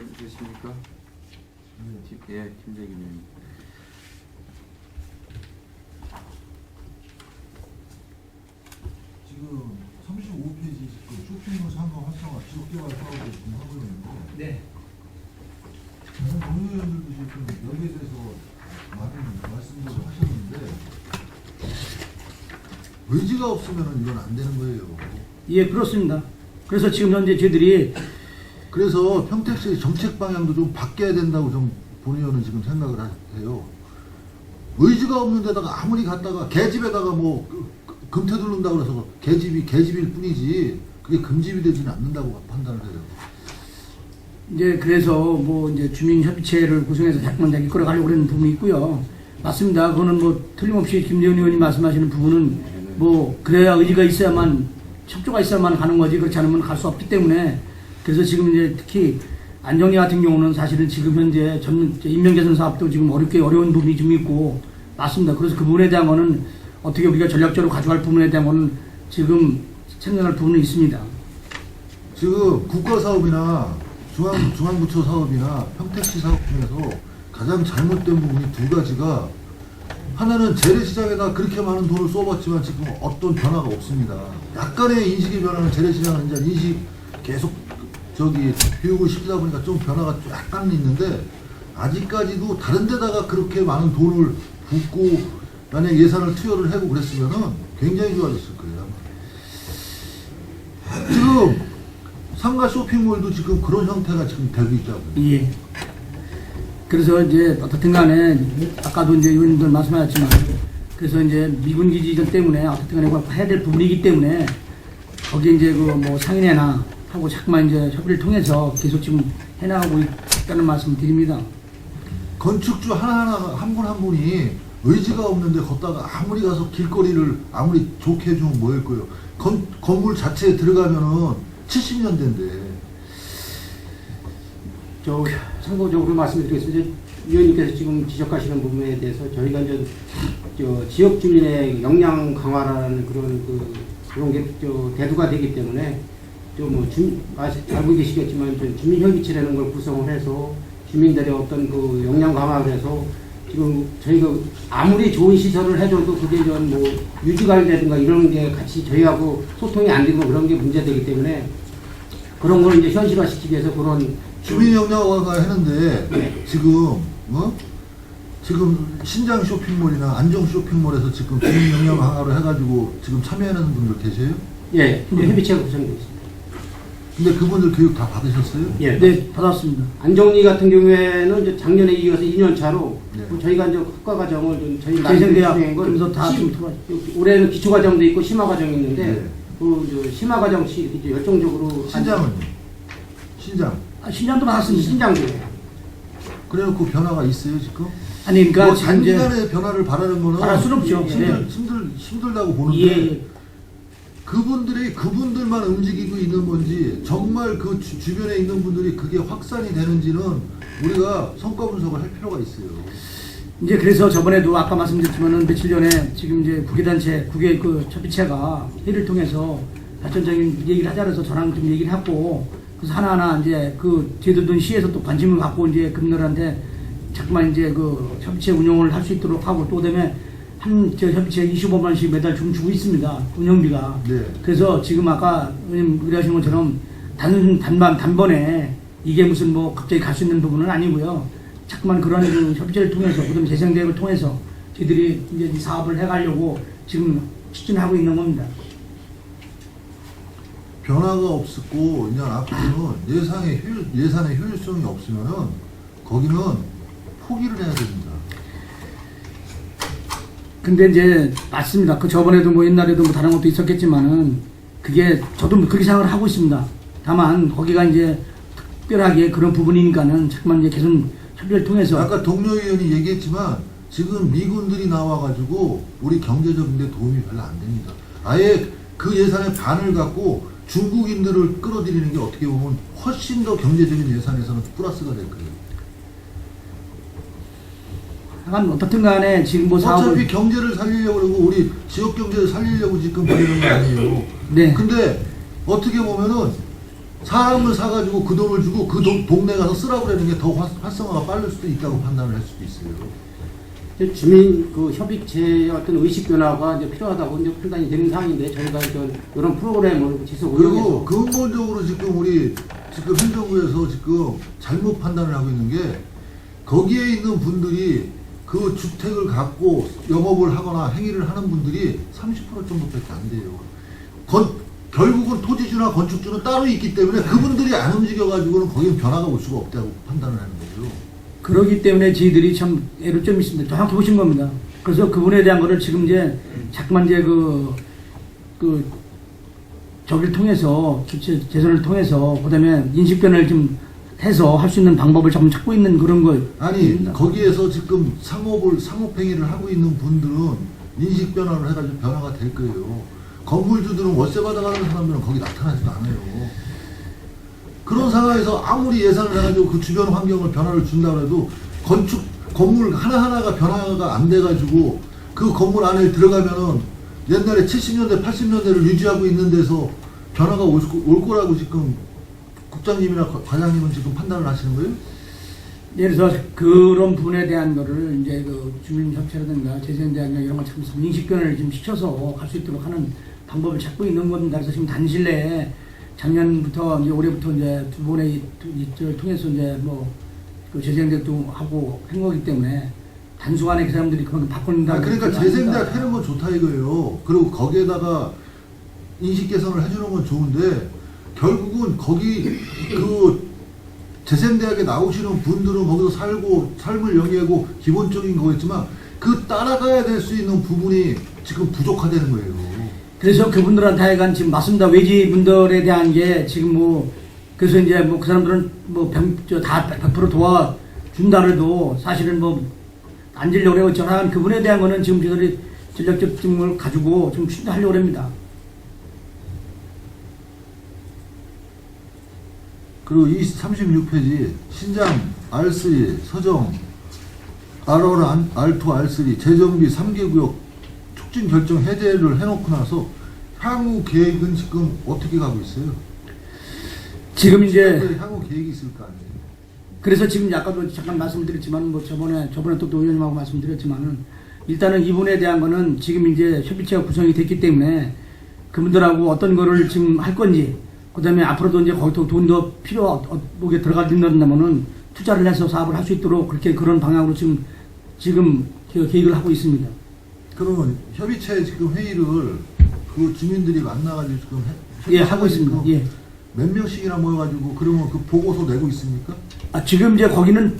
의원님 되십니까? 예, 김재균 의원님. 지금 35페이지 쇼핑몰 상가 활성화 지역개발 사업을 지금 하고 있는데 네. 다른 동료의원들도 지금 여기에 대해서 많은 말씀들을 하셨는데 의지가 없으면 이건 안 되는 거예요. 예, 그렇습니다. 그래서 지금 현재 저희들이 그래서 평택시의 정책 방향도 좀 바뀌어야 된다고 좀 본의원은 지금 생각을 해요. 의지가 없는 데다가 아무리 갔다가 계집에다가 뭐 금태 두른다고 그래서 계집일 뿐이지 그게 금집이 되지는 않는다고 판단을 해요. 이제 그래서 뭐 이제 주민협의체를 구성해서 자꾸만 자기 끌어가려고 그러는 부분이 있고요. 맞습니다. 그거는 뭐 틀림없이 김재훈 의원이 말씀하시는 부분은 뭐 그래야 의지가 있어야만 협조가 있어야만 가는 거지 그렇지 않으면 갈 수 없기 때문에 그래서 지금 이제 특히 안정리 같은 경우는 사실은 지금 현재 인명개선 사업도 지금 어려운 부분이 좀 있고 맞습니다. 그래서 그 부분에 대한 거는 어떻게 우리가 전략적으로 가져갈 부분에 대한 거는 지금 생각할 부분은 있습니다. 지금 국가사업이나 중앙부처 사업이나 평택시 사업 중에서 가장 잘못된 부분이 두 가지가 하나는 재래시장에다 그렇게 많은 돈을 쏘봤지만 지금 어떤 변화가 없습니다. 약간의 인식의 변화는 재래시장은 이제 인식 계속 교육을 시키다 보니까 좀 변화가 약간 있는데 아직까지도 다른 데다가 그렇게 많은 돈을 붓고 만약 예산을 투여를 하고 그랬으면은 굉장히 좋아졌을 거예요. 지금 상가 쇼핑몰도 지금 그런 형태가 지금 되고 있다고요. 예. 그래서 이제 어떻든 간에 아까도 이제 의원님들 말씀하셨지만 그래서 이제 미군 기지전 때문에 어떻든 간에 해야 될 부분이기 때문에 거기 이제 그 뭐 상인회나 하고 자꾸만 이제 협의를 통해서 계속 지금 해나가고 있다는 말씀 드립니다. 건축주 하나하나 한 분 한 분이 의지가 없는데 걷다가 아무리 가서 길거리를 아무리 좋게 해주면 뭐일 거예요. 건물 자체에 들어가면은 70년대인데. 저 참고적으로 말씀드리겠습니다. 위원님께서 지금 지적하시는 부분에 대해서 저희가 이제 지역 주민의 역량 강화라는 그런 게 대두가 되기 때문에 알고 계시겠지만 주민협의체라는 걸 구성을 해서 주민들의 어떤 그 역량 강화를 해서 지금 저희가 아무리 좋은 시설을 해줘도 그게 좀 뭐 유지관리라든가 이런 게 같이 저희하고 소통이 안 되고 그런 게 문제되기 때문에 그런 걸 이제 현실화시키기 위해서 그런 주민 역량화가 했는데 네. 지금 지금 신장 쇼핑몰이나 안정 쇼핑몰에서 지금 주민 역량 강화를 해가지고 지금 참여하는 분들 계세요? 예, 협의체가 구성되어 있습니다. 근데 그분들 교육 다 받으셨어요? 예. 네, 받았습니다. 안정리 같은 경우에는 이제 작년에 이어서 2년 차로 네. 저희가 이제 국가과정을 좀 저희 재생대학 진행한 걸 그래서 다 지금 올해는 기초과정도 있고 심화과정이 있는데 네. 그 심화과정시 이렇게 열정적으로 신장은요? 신장. 신장도 받았습니다. 신장도 그래놓고 변화가 있어요 지금? 아니 그러니까 뭐 지금 이제 단기간에 변화를 바라는 거는 바랄 수는 없죠. 힘들다고 보는데 예. 그분들만 움직이고 있는 건지 정말 그 주변에 있는 분들이 그게 확산이 되는지는 우리가 성과 분석을 할 필요가 있어요. 이제 그래서 저번에도 아까 말씀드렸지만은 며칠 전에 지금 이제 국외 그 협의체가 회의를 통해서 발전적인 얘기를 하자 그래서 저랑 좀 얘기를 하고 그래서 하나하나 이제 그 저희들도 시에서 또 관심을 갖고 이제 그분들한테 자꾸만 이제 그 협의체 운영을 할 수 있도록 하고 또 그다음에 저 협의체 25만 원씩 매달 주고 있습니다. 운영비가. 네. 그래서 지금 아까 의원님 의뢰하신 것처럼 단번에 이게 무슨 뭐 갑자기 갈 수 있는 부분은 아니고요. 자꾸만 그런 그 협의체를 통해서 그다음 재생대학을 통해서 저희들이 이제 이 사업을 해가려고 지금 추진하고 있는 겁니다. 변화가 없었고 이제 앞으로는 예산의 효율성이 없으면은 거기는 포기를 해야 됩니다. 근데 이제 맞습니다. 그 저번에도 뭐 옛날에도 뭐 다른 것도 있었겠지만은 그게 저도 그렇게 생각을 하고 있습니다. 다만 거기가 이제 특별하게 그런 부분이니까는 자꾸만 이제 계속 협의를 통해서 아까 동료 의원이 얘기했지만 지금 미군들이 나와가지고 우리 경제적인 데 도움이 별로 안 됩니다. 아예 그 예산의 반을 갖고 중국인들을 끌어들이는 게 어떻게 보면 훨씬 더 경제적인 예산에서는 플러스가 될 거예요. 어떻든 간에 지금 뭐 사업을 어차피 경제를 살리려고 그러고 우리 지역 경제를 살리려고 지금 벌이는 거 아니에요. 네. 근데 어떻게 보면은 사람을 사가지고 그 돈을 주고 그 동네 가서 쓰라고 그러는 게 더 활성화가 빠를 수도 있다고 판단을 할 수도 있어요. 주민 그 협의체의 어떤 의식 변화가 이제 필요하다고 이제 판단이 되는 상황인데 저희가 이런 프로그램을 지속 그리고 운영해서 근본적으로 지금 우리 지금 행정부에서 지금 잘못 판단을 하고 있는 게 거기에 있는 분들이 그 주택을 갖고 영업을 하거나 행위를 하는 분들이 30% 정도밖에 안 돼요. 결국은 토지주나 건축주는 따로 있기 때문에 그분들이 안 움직여가지고는 거기는 변화가 올 수가 없다고 판단을 하는 거죠. 그러기 때문에 저희들이 참 애로점이 있습니다. 정확히 보신 겁니다. 그래서 그분에 대한 거를 지금 이제 자꾸만 이제 저기를 통해서 재선을 통해서 그다음에 인식 변화를 좀 해서 할 수 있는 방법을 자꾸 찾고 있는 그런 거. 아니 거기에서 지금 상업행위를 하고 있는 분들은 인식 변화를 해가지고 변화가 될 거예요. 건물주들은 월세 받아가는 사람들은 거기 나타나지도 않아요. 그런 상황에서 아무리 예산을 해가지고 그 주변 환경을 변화를 준다고 해도 건물 하나하나가 변화가 안 돼가지고 그 건물 안에 들어가면은 옛날에 70년대, 80년대를 유지하고 있는 데서 변화가 올 거라고 지금 국장님이나 과장님은 지금 판단을 하시는 거예요? 예를 들어서 그런 부분에 대한 거를 이제 그 주민협체라든가 재생대학이나 이런 걸 참 인식 변화를 좀 시켜서 갈 수 있도록 하는 방법을 찾고 있는 겁니다. 그래서 지금 단실 내에 작년부터 이제 올해부터 이제 두 번의 이를 통해서 이제 그 재생대도 하고 한 거기 때문에 단순간에 그 사람들이 그만큼 바꾼다. 그러니까 재생대학 하는 건 좋다 이거예요. 그리고 거기에다가 인식 개선을 해주는 건 좋은데 결국은 거기 그 재생대학에 나오시는 분들은 거기서 살고 삶을 영위하고 기본적인 거겠지만 그 따라가야 될 수 있는 부분이 지금 부족하다는 거예요. 그래서 그분들한테 하여간 지금 맞습니다. 외지분들에 대한 게 지금 그래서 이제 그 사람들은 다 100% 도와준다 해도 사실은 안 지려고 그래요. 저는 그분에 대한 거는 지금 저들이 전략적 증을 가지고 좀 추진하려고 합니다. 그리고 이 36페이지 신장 R3 서정 R1, R2, R3 재정비 3개 구역 촉진 결정 해제를 해놓고 나서 향후 계획은 지금 어떻게 가고 있어요? 지금 이제 향후 계획이 있을 거 아니에요? 그래서 지금 아까도 잠깐 말씀드렸지만 저번에 또 의원님하고 말씀드렸지만은 일단은 이분에 대한 거는 지금 이제 협의체가 구성이 됐기 때문에 그분들하고 어떤 거를 지금 할 건지 그다음에 앞으로도 이제 거기서 돈도 뭐게 들어간다면은 투자를 해서 사업을 할 수 있도록 그런 방향으로 지금 계획을 하고 있습니다. 그러면 협의체 지금 회의를 그 주민들이 만나가지고 지금 하고 있습니다. 예. 몇 명씩이나 모여가지고 그러면 그 보고서 내고 있습니까? 지금 이제 거기는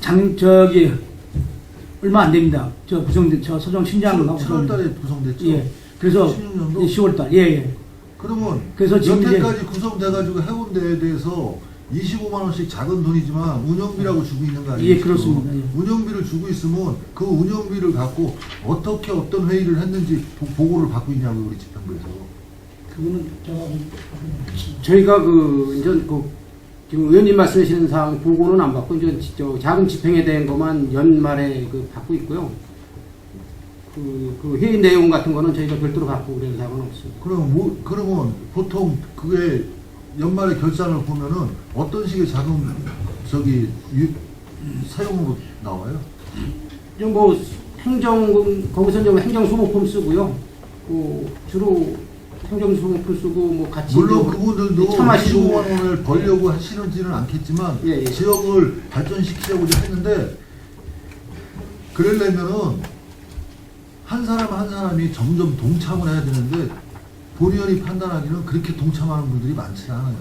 얼마 안 됩니다. 저 서정 신장하고 7월달에 구성됐죠. 예. 그래서 16년도 10월달. 예. 그러면 그래서 지금 여태까지 구성돼가지고 해온 데에 대해서 25만 원씩 작은 돈이지만 운영비라고 주고 있는 거 아니에요? 예, 그렇습니다. 예. 운영비를 주고 있으면 그 운영비를 갖고 어떻게 어떤 회의를 했는지 보고를 받고 있냐고 우리 집행부에서. 그거는 저희가 지금 의원님 말씀하시는 사항 보고는 안 받고 이제 자금 집행에 대한 것만 연말에 받고 있고요. 그 회의 내용 같은 거는 저희가 별도로 받고 그런 사항은 없습니다. 그러면 보통 그게 연말에 결산을 보면은 어떤 식의 자금 사용으로 나와요? 행정금 거기서 이제 행정소모품 쓰고요. 주로 행정소모품 쓰고 같이 물론 그분들도 참하시고 25만 원을 벌려고 하시는지는 않겠지만 예. 지역을 발전시키려고 했는데 그러려면은 한 사람 한 사람이 점점 동참을 해야 되는데 본의원이 판단하기는 그렇게 동참하는 분들이 많지 않아요.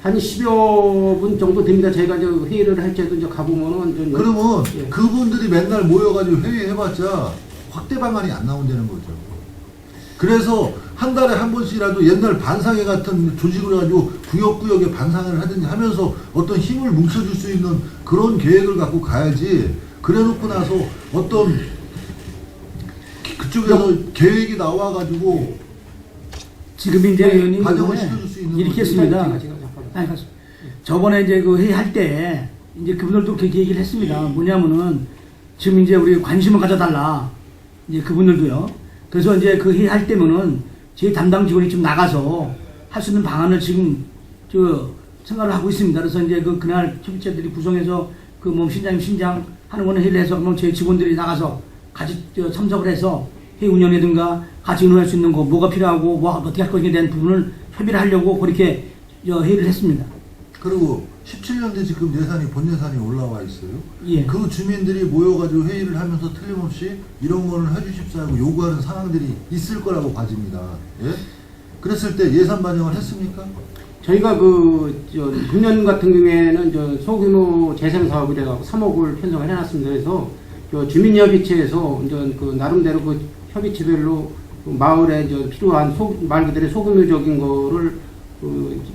한 10여 분 정도 됩니다. 저희가 이제 회의를 할 때도 이제 가보면은 그러면 예. 그분들이 맨날 모여가지고 회의해봤자 확대 방안이 안 나온다는 거죠. 그래서 한 달에 한 번씩이라도 옛날 반상회 같은 조직을 가지고 구역구역에 반상회를 하든지 하면서 어떤 힘을 뭉쳐줄 수 있는 그런 계획을 갖고 가야지. 그래놓고 나서 어떤 그쪽에서 계획이 나와가지고 지금 이제 의원님 반영을 시켜줄 수 있는 이렇게 거지. 했습니다. 저번에 이제 그 회의할 때 이제 그분들도 그렇게 얘기를 했습니다. 뭐냐면은 지금 이제 우리 관심을 가져달라. 이제 그분들도요. 그래서 이제 그 회의할 때면은 제 담당 직원이 좀 나가서 할 수 있는 방안을 지금 생각을 하고 있습니다. 그래서 이제 그날 협의체들이 구성해서 그 뭐 신장님 신장 하는 거는 회의를 해서 그러면 제 직원들이 나가서 같이 참석을 해서 회의 운영이든가 같이 의논할 수 있는 거 뭐가 필요하고 뭐 어떻게 할 것에 대한 부분을 협의를 하려고 그렇게 회의를 했습니다. 그리고 17년대 지금 예산이 본 예산이 올라와 있어요. 예. 그 주민들이 모여가지고 회의를 하면서 틀림없이 이런 거는 해주십사 하고 요구하는 상황들이 있을 거라고 봐집니다. 예? 그랬을 때 예산 반영을 했습니까? 저희가 금년 같은 경우에는 소규모 재생 사업이 돼갖고 3억을 편성을 해놨습니다. 그래서 주민협의체에서 나름대로 그 협의체별로 마을에 필요한 말 그대로 소규모적인 거를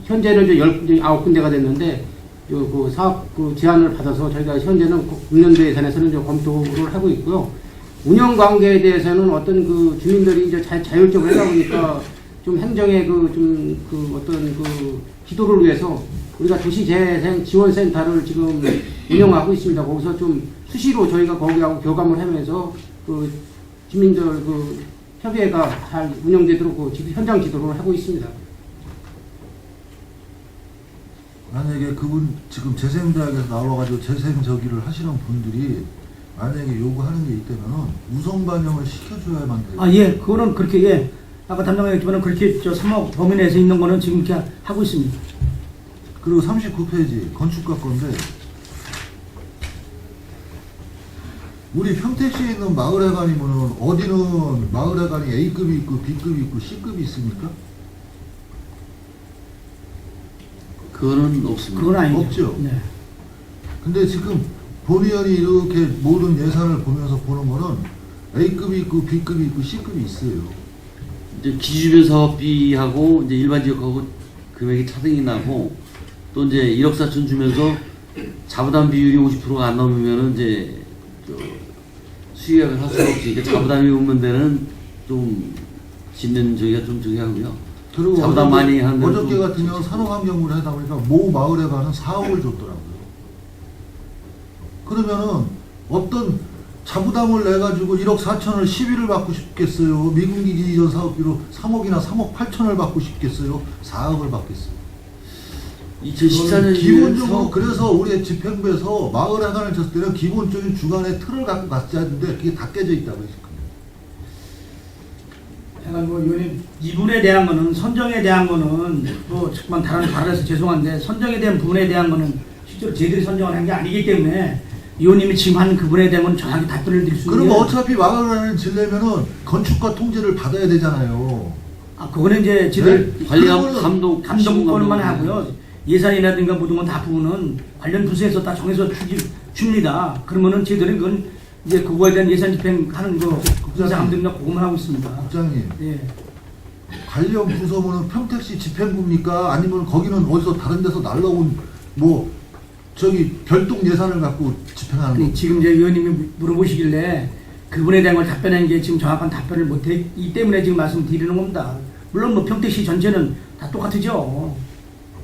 현재는 19군데가 됐는데 그 사업 제안을 받아서 저희가 현재는 금년도 예산에서는 검토를 하고 있고요. 운영 관계에 대해서는 어떤 주민들이 이제 자율적으로 하다 보니까 좀 행정의 어떤 기도를 위해서 우리가 도시재생 지원센터를 지금 운영하고 있습니다. 거기서 좀 수시로 저희가 거기하고 교감을 하면서 주민들 협의회가 잘 운영되도록 현장 지도를 하고 있습니다. 만약에 그분 지금 재생대학에서 나와가지고 재생 저기를 하시는 분들이 만약에 요구하는 게 있다면 우선 반영을 시켜줘야만 돼요. 아, 예. 그거는 그렇게, 예. 아까 담당자가 했지만 그렇게 3억 범위 내에서 있는 거는 지금 이렇게 하고 있습니다. 그리고 39페이지 건축가 건데 우리 평택시에 있는 마을회관이면은 어디는 마을회관이 A급이 있고 B급이 있고 C급이 있습니까? 그거는 없습니다. 그건 아니죠. 없죠. 네. 근데 지금 본의원이 이렇게 모든 예산을 보면서 보는 거는 A급이 있고 B급이 있고 C급이 있어요. 이제 기주변 사업비하고 이제 일반 지역하고 금액이 차등이 나고 또 이제 1억 4천 주면서 자부담 비율이 50%가 안 넘으면은 이제 수익을 할 수가 없으니까 자부담이 오는 데는 좀 짓는 저희가 좀 저기 하고요. 그리고 자부담 많이 하는 데는 어저께 좀 같은 경우는 산업환경부를 하다 보니까 모 마을에 가는 4억을 줬더라고요. 그러면은 어떤 자부담을 내가지고 1억 4천을 시비를 받고 싶겠어요? 미군기지 이전 사업비로 3억이나 3억 8천을 받고 싶겠어요? 4억을 받겠어요? 2014년 기본적으로 그래서 우리 집행부에서 마을회관을 졌을 때는 기본적인 주관의 틀을 갖고 갔어야 하는데 그게 다 깨져 있다고 했거든요. 약간 의원님 이분에 대한 거는 선정에 대한 거는 또 정말 다르서 죄송한데 선정에 대한 부분에 대한 거는 실제로 저희들이 선정을 한 게 아니기 때문에 의원님이 지금 한 그분에 대한 건 정확히 답변을 드릴 수 있는 그러면 어차피 마을회관을 지려면은 건축가 통제를 받아야 되잖아요. 그거는 이제 저희들 네? 관리감 감독권만 하고요. 예산이라든가 모든 건 다 부분은 관련 부서에서 다 정해서 줍니다. 그러면은 저희들은 그건 이제 그거에 대한 예산 집행하는 거 국장님들이나 그것만 하고 있습니다. 국장님. 예. 관련 부서면은 평택시 집행부입니까? 아니면 거기는 어디서 다른 데서 날라온 뭐 저기 별동 예산을 갖고 집행하는 거? 지금 이제 의원님이 물어보시길래 그분에 대한 걸 답변한 게 지금 정확한 답변을 못했기 때문에 지금 말씀드리는 겁니다. 물론 뭐 평택시 전체는 다 똑같으죠.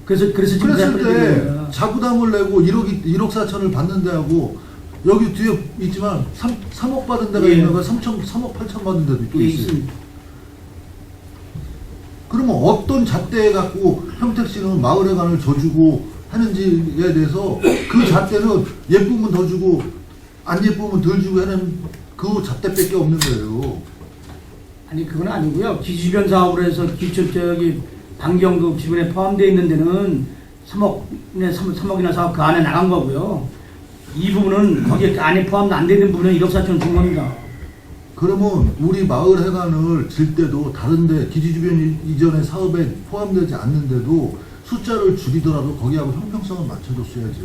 그래서 지금 그랬을 때 자부담을 내고 1억 4천을 받는 데하고 여기 뒤에 있지만 3억 받은 데가 예. 있는 거 3억 8천 받은 데도 또 예, 있어요. 있습니다. 그러면 어떤 잣대에 갖고 평택시는 마을회관을 져주고 하는지에 대해서 그 잣대는 예쁘면 더 주고 안 예쁘면 덜 주고 하는 그 잣대밖에 없는 거예요. 아니 그건 아니고요. 기주변 사업으로 해서 저기 반경도 지분에 포함되어 있는 데는 3억이나 사업 그 안에 나간 거고요. 이 부분은 거기에 그 안에 포함 안 되는 부분은 1억 4천 준 겁니다. 그러면 우리 마을회관을 질 때도 다른데 기지주변 이전의 사업에 포함되지 않는데도 숫자를 줄이더라도 거기하고 형평성을 맞춰줬어야죠.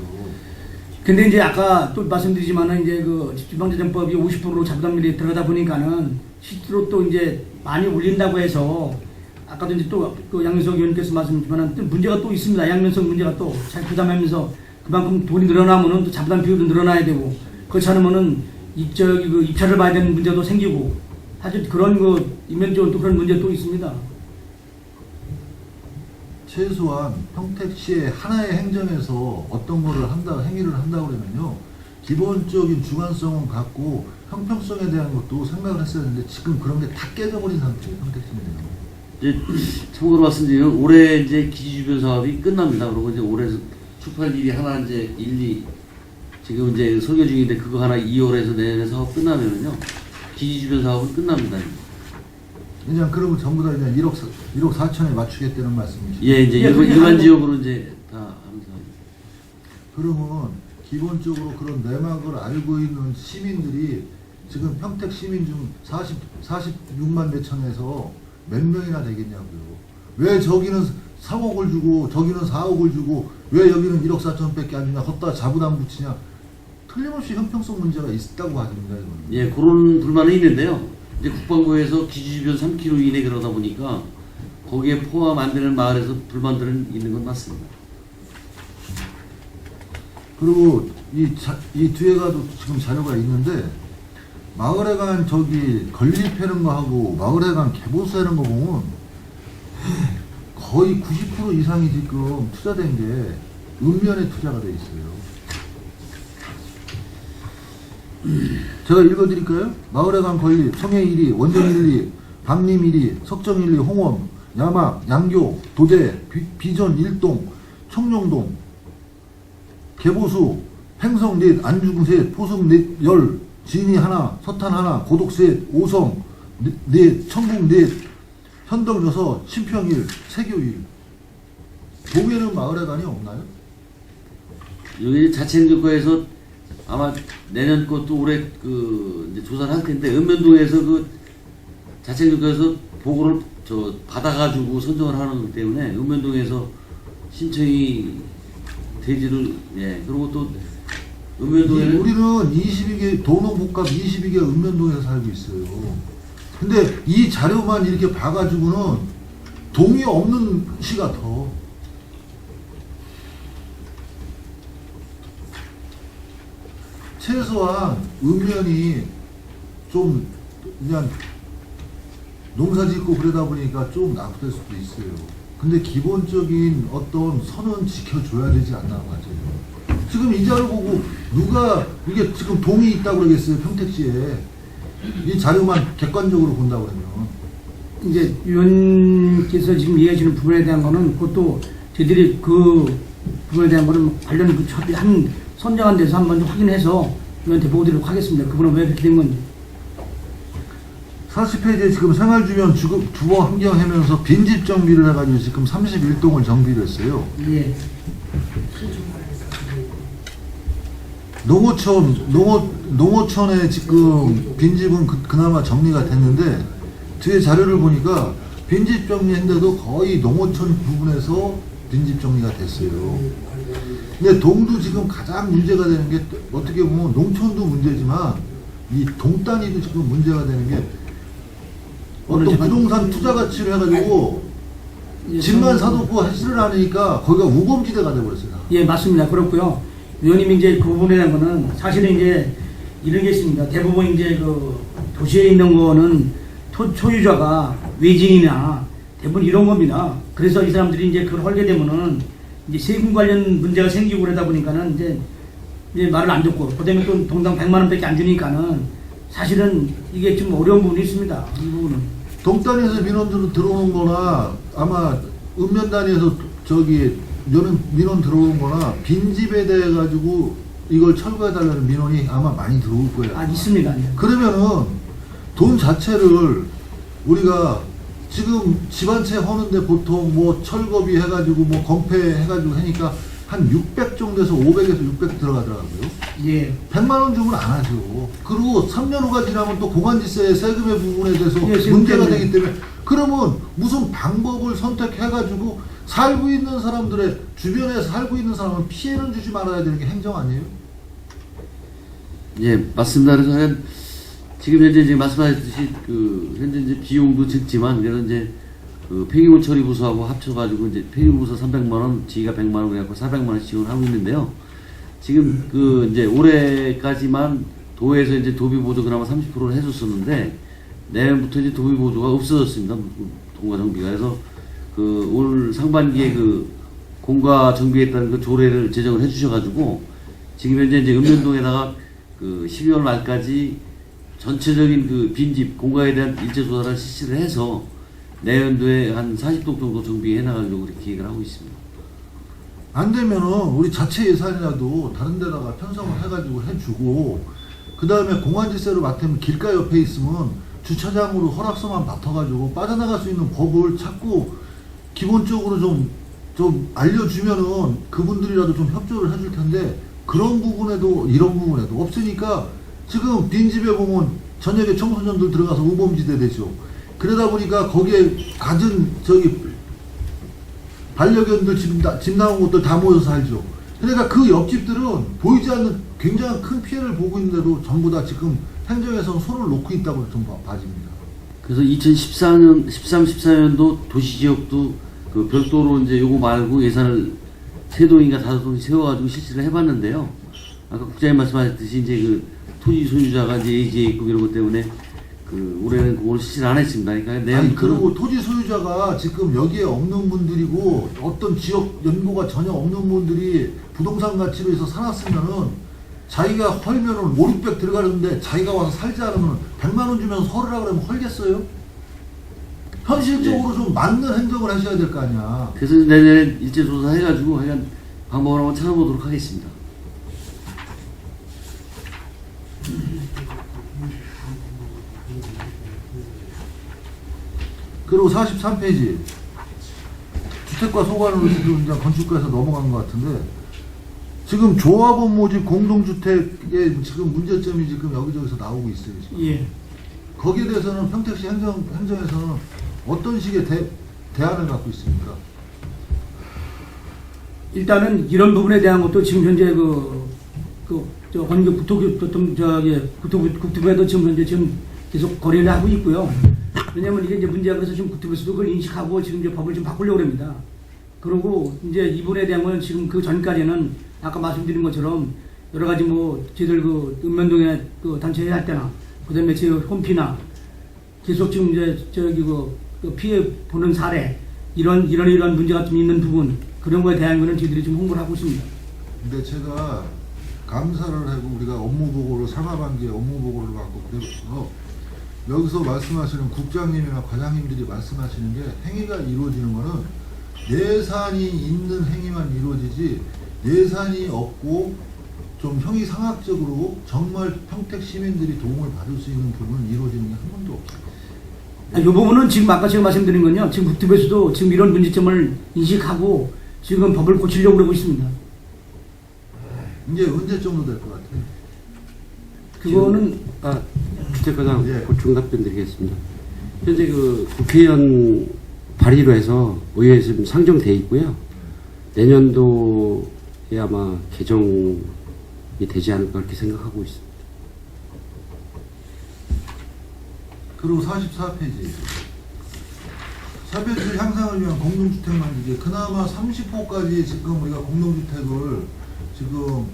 근데 이제 아까 또 말씀드리지만은 이제 그 지방재정법이 50%로 자부담률이 들어가다 보니까는 실제로 또 이제 많이 올린다고 해서 아까도 이제 또 그 양민석 의원님께서 말씀하셨지만은 또 문제가 또 있습니다. 양민석 문제가 또 잘 부담하면서 그만큼 돈이 늘어나면은 또 자부담 비율도 늘어나야 되고 그렇지 않으면은 그 입찰을 봐야 되는 문제도 생기고 사실 그런 인면적으로 또 그런 문제 또 있습니다. 최소한 평택시의 하나의 행정에서 어떤 거를 행위를 한다고 그러면요. 기본적인 주관성은 갖고 형평성에 대한 것도 생각을 했어야 했는데 지금 그런 게 다 깨져버린 상태예요. 평택시는. 이제 참고로 말씀드리면 올해 이제 기지 주변 사업이 끝납니다. 그리고 이제 올해 추파할 일이 하나 이제 1, 2 지금 이제 설계 중인데 그거 하나 2월에서 내년에 사업 끝나면은요 기지 주변 사업은 끝납니다. 그냥 그러면 전부 다 그냥 1억 4천에 맞추겠다는 말씀이시죠? 예, 이제 예, 일반 지역으로 이제 다 하는 사업. 그러면 기본적으로 그런 내막을 알고 있는 시민들이 지금 평택 시민 중 46만 내천에서 몇 명이나 되겠냐고요. 왜 저기는 3억을 주고 저기는 4억을 주고 왜 여기는 1억 4천밖에 안 주냐 걷다 자부담 붙이냐. 틀림없이 형평성 문제가 있다고 봐집니다. 이거는. 예, 그런 불만은 있는데요. 이제 국방부에서 기지 주변 3km 이내 그러다 보니까 거기에 포함 안 되는 마을에서 불만들은 있는 건 맞습니다. 그리고 이 뒤에 가도 지금 자료가 있는데 마을에 간 저기 건립하는 거 하고 마을에 간 개보수하는 거 보면 거의 90% 이상이 지금 투자된 게 읍면에 투자가 돼 있어요. 제가 읽어드릴까요? 마을에 간 건립, 성해 1위, 원정 1위, 박림 1위, 석정 1위, 홍원, 야막, 양교, 도대, 비전 1동, 청룡동, 개보수, 횡성 넷, 안중 셋, 포승 넷, 열, 진이 하나, 서탄 하나, 고독 셋, 오성 넷, 청국 넷, 현덕 여섯, 신평 1, 세교 1. 동해는 마을에 간이 없나요? 여기 자치행정과에서 아마 내년 것도 올해 이제 조사를 할 텐데 읍면동에서 자치행정과에서 보고를 받아가지고 선정을 하는 거기 때문에 읍면동에서 신청이 대지를 그리고 또 읍면동에는 우리는 22개 도농복합 22개 읍면동에서 살고 있어요. 근데 이 자료만 이렇게 봐가지고는 동이 없는 시 같아. 최소한 읍면이 좀 그냥 농사 짓고 그러다 보니까 좀 낙후될 수도 있어요. 근데 기본적인 어떤 선은 지켜줘야 되지 않나 맞아요. 지금 이 자료 보고 누가 이게 지금 동이 있다고 그러겠어요. 평택시에 이 자료만 객관적으로 본다 그러면. 이제 위원께서 지금 이해하시는 부분에 대한 거는 그것도 저희들이 그 부분에 대한 거는 관련 그 협의한 선정한 데서 한번 좀 확인해서 위원한테 보고 드리도록 하겠습니다. 그분은 왜 그렇게 된 건지. 40페이지에 지금 생활주변 주거 환경 하면서 빈집 정비를 해가지고 지금 31동을 정비를 했어요. 예. 농어촌에 지금 빈집은 그나마 정리가 됐는데 뒤에 자료를 보니까 빈집 정리했는데도 거의 농어촌 부분에서 빈집 정리가 됐어요. 근데 동도 지금 가장 문제가 되는 게 어떻게 보면 농촌도 문제지만 이 동 단위도 지금 문제가 되는 게 어떤 부동산 투자 가치를 해가지고 집만 사놓고 하지를 않으니까 거기가 우범지대가 돼버렸어요. 예, 맞습니다. 그렇고요. 위원님이 이제 그 부분에 대한 거는 사실은 이제 이런 게 있습니다. 대부분 이제 그 도시에 있는 거는 소유자가 외지인이나 대부분 이런 겁니다. 그래서 이 사람들이 이제 그걸 헐게 되면은 이제 세금 관련 문제가 생기고 그러다 보니까는 이제 말을 안 듣고 그다음에 또 동당 100만 원밖에 안 주니까는 사실은 이게 좀 어려운 부분이 있습니다. 이 부분은. 동단위에서 민원으로 들어오는 거나 아마 읍면 단위에서 저기 민원 들어오는 거나 빈집에 대해 가지고 이걸 철거해 달라는 민원이 아마 많이 들어올 거예요. 아, 있습니다. 예. 그러면은 돈 자체를 우리가 지금 집 한 채 허는데 보통 뭐 철거비 해가지고 뭐 건폐 해가지고 하니까 한 600 정도에서 500에서 600 들어가더라고요. 예. 100만 원 주면 안 하죠. 그리고 3년 후가 지나면 또 공간지세 세금의 부분에 대해서 예, 문제가 때문에. 되기 때문에 그러면 무슨 방법을 선택해가지고 살고 있는 사람들의 주변에 살고 있는 사람은 피해는 주지 말아야 되는 게 행정 아니에요? 예, 맞습니다. 그래서 지금 현재 이제 말씀하셨듯이 현재 이제 비용도 적지만 그래서 이제 폐기물 처리 부서하고 합쳐가지고 이제 폐기물 부서 300만 원, 지가 100만 원 그래갖고 400만 원 지원하고 있는데요. 지금 이제 올해까지만 도에서 이제 도비 보조 그나마 30%를 해줬었는데 내년부터 이제 도비 보조가 없어졌습니다. 공과 정비가. 그래서 올 상반기에 공과 정비했다는 조례를 제정을 해주셔가지고 지금 현재 이제 읍면동에다가 12월 말까지 전체적인 빈집 공가에 대한 일제 조사를 실시를 해서 내년도에 한 40동 정도 정비해 나가려고 그렇게 계획을 하고 있습니다. 안 되면은 우리 자체 예산이라도 다른 데다가 편성을 해가지고 해주고, 그 다음에 공안지세로 맡으면 길가 옆에 있으면 주차장으로 허락서만 맡아가지고 빠져나갈 수 있는 법을 자꾸 기본적으로 좀 알려주면은 그분들이라도 좀 협조를 해줄 텐데, 그런 부분에도 이런 부분에도 없으니까 지금 빈집에 보면 저녁에 청소년들 들어가서 우범지대 되죠. 그러다 보니까 거기에 갖은 반려견들 집 나온 것들 다 모여서 살죠. 그러니까 그 옆집들은 보이지 않는 굉장히 큰 피해를 보고 있는데도 전부 다 지금 행정에서 손을 놓고 있다고 좀 봐집니다. 그래서 2014년, 14년도 도시지역도 그 별도로 이제 요거 말고 예산을 3동인가 5동씩 세워가지고 실시를 해봤는데요. 아까 국장님 말씀하셨듯이 이제 그 토지 소유자가 이제 예지에 있고 이런 것 때문에 그 올해는 그걸 실시를 안 했습니다. 그러니까 아니, 그리고 토지 소유자가 지금 여기에 없는 분들이고 어떤 지역 연고가 전혀 없는 분들이 부동산 가치로 해서 살았으면은 자기가 헐면은 5, 600 들어가는데 자기가 와서 살지 않으면 100만 원 주면서 헐으라 그러면 헐겠어요? 현실적으로 좀 맞는 행동을 하셔야 될 거 아니야. 그래서 내년에 일제 조사 해가지고 하여간 방법을 한번 찾아보도록 하겠습니다. 그리고 43페이지 주택과 소관으로 지금 이제 건축가에서 넘어간 것 같은데, 지금 조합원 모집 공동주택에 지금 문제점이 지금 여기저기서 나오고 있어요. 지금. 예. 거기에 대해서는 평택시 행정에서는 어떤 식의 대안을 갖고 있습니까? 일단은 이런 부분에 대한 것도 지금 현재 국토부에도 지금 현재 계속 거래를 하고 있고요. 왜냐면 이게 이제 문제가 그래서 지금 국토부에서도 그걸 인식하고 지금 이제 법을 좀 바꾸려고 합니다. 그리고 이제 이 부분에 대한 건 지금 그 전까지는 아까 말씀드린 것처럼 여러 가지 뭐 저희들 그 읍면동에 그 단체 할 때나 그다음에 제 홈피나 계속 지금 이제 그 피해 보는 사례 이런 문제가 좀 있는 부분 그런 거에 대한 거는 저희들이 좀 홍보를 하고 있습니다. 근데 제가 감사를 하고 우리가 업무 보고를 상하반기에 업무 보고를 갖고 그래서 여기서 말씀하시는 국장님이나 과장님들이 말씀하시는 게 행위가 이루어지는 거는 예산이 있는 행위만 이루어지지, 예산이 없고 좀 형이상학적으로 정말 평택 시민들이 도움을 받을 수 있는 부분은 이루어지는 게 한 번도 없어요. 이 부분은 지금 아까 제가 말씀드린 건요. 지금 국토부에서도 지금 이런 문제점을 인식하고 지금 법을 고치려고 그러고 있습니다. 이제 언제 정도 될 것 같아요? 그거는 주택과장 예. 보충 답변 드리겠습니다. 현재 그 국회의원 발의로 해서 의회에 지금 상정돼 있고요. 내년도에 아마 개정이 되지 않을까 그렇게 생각하고 있습니다. 그리고 44페이지 4배출 향상을 위한 공동주택 만들기, 그나마 30호까지 지금 우리가 공동주택을 지금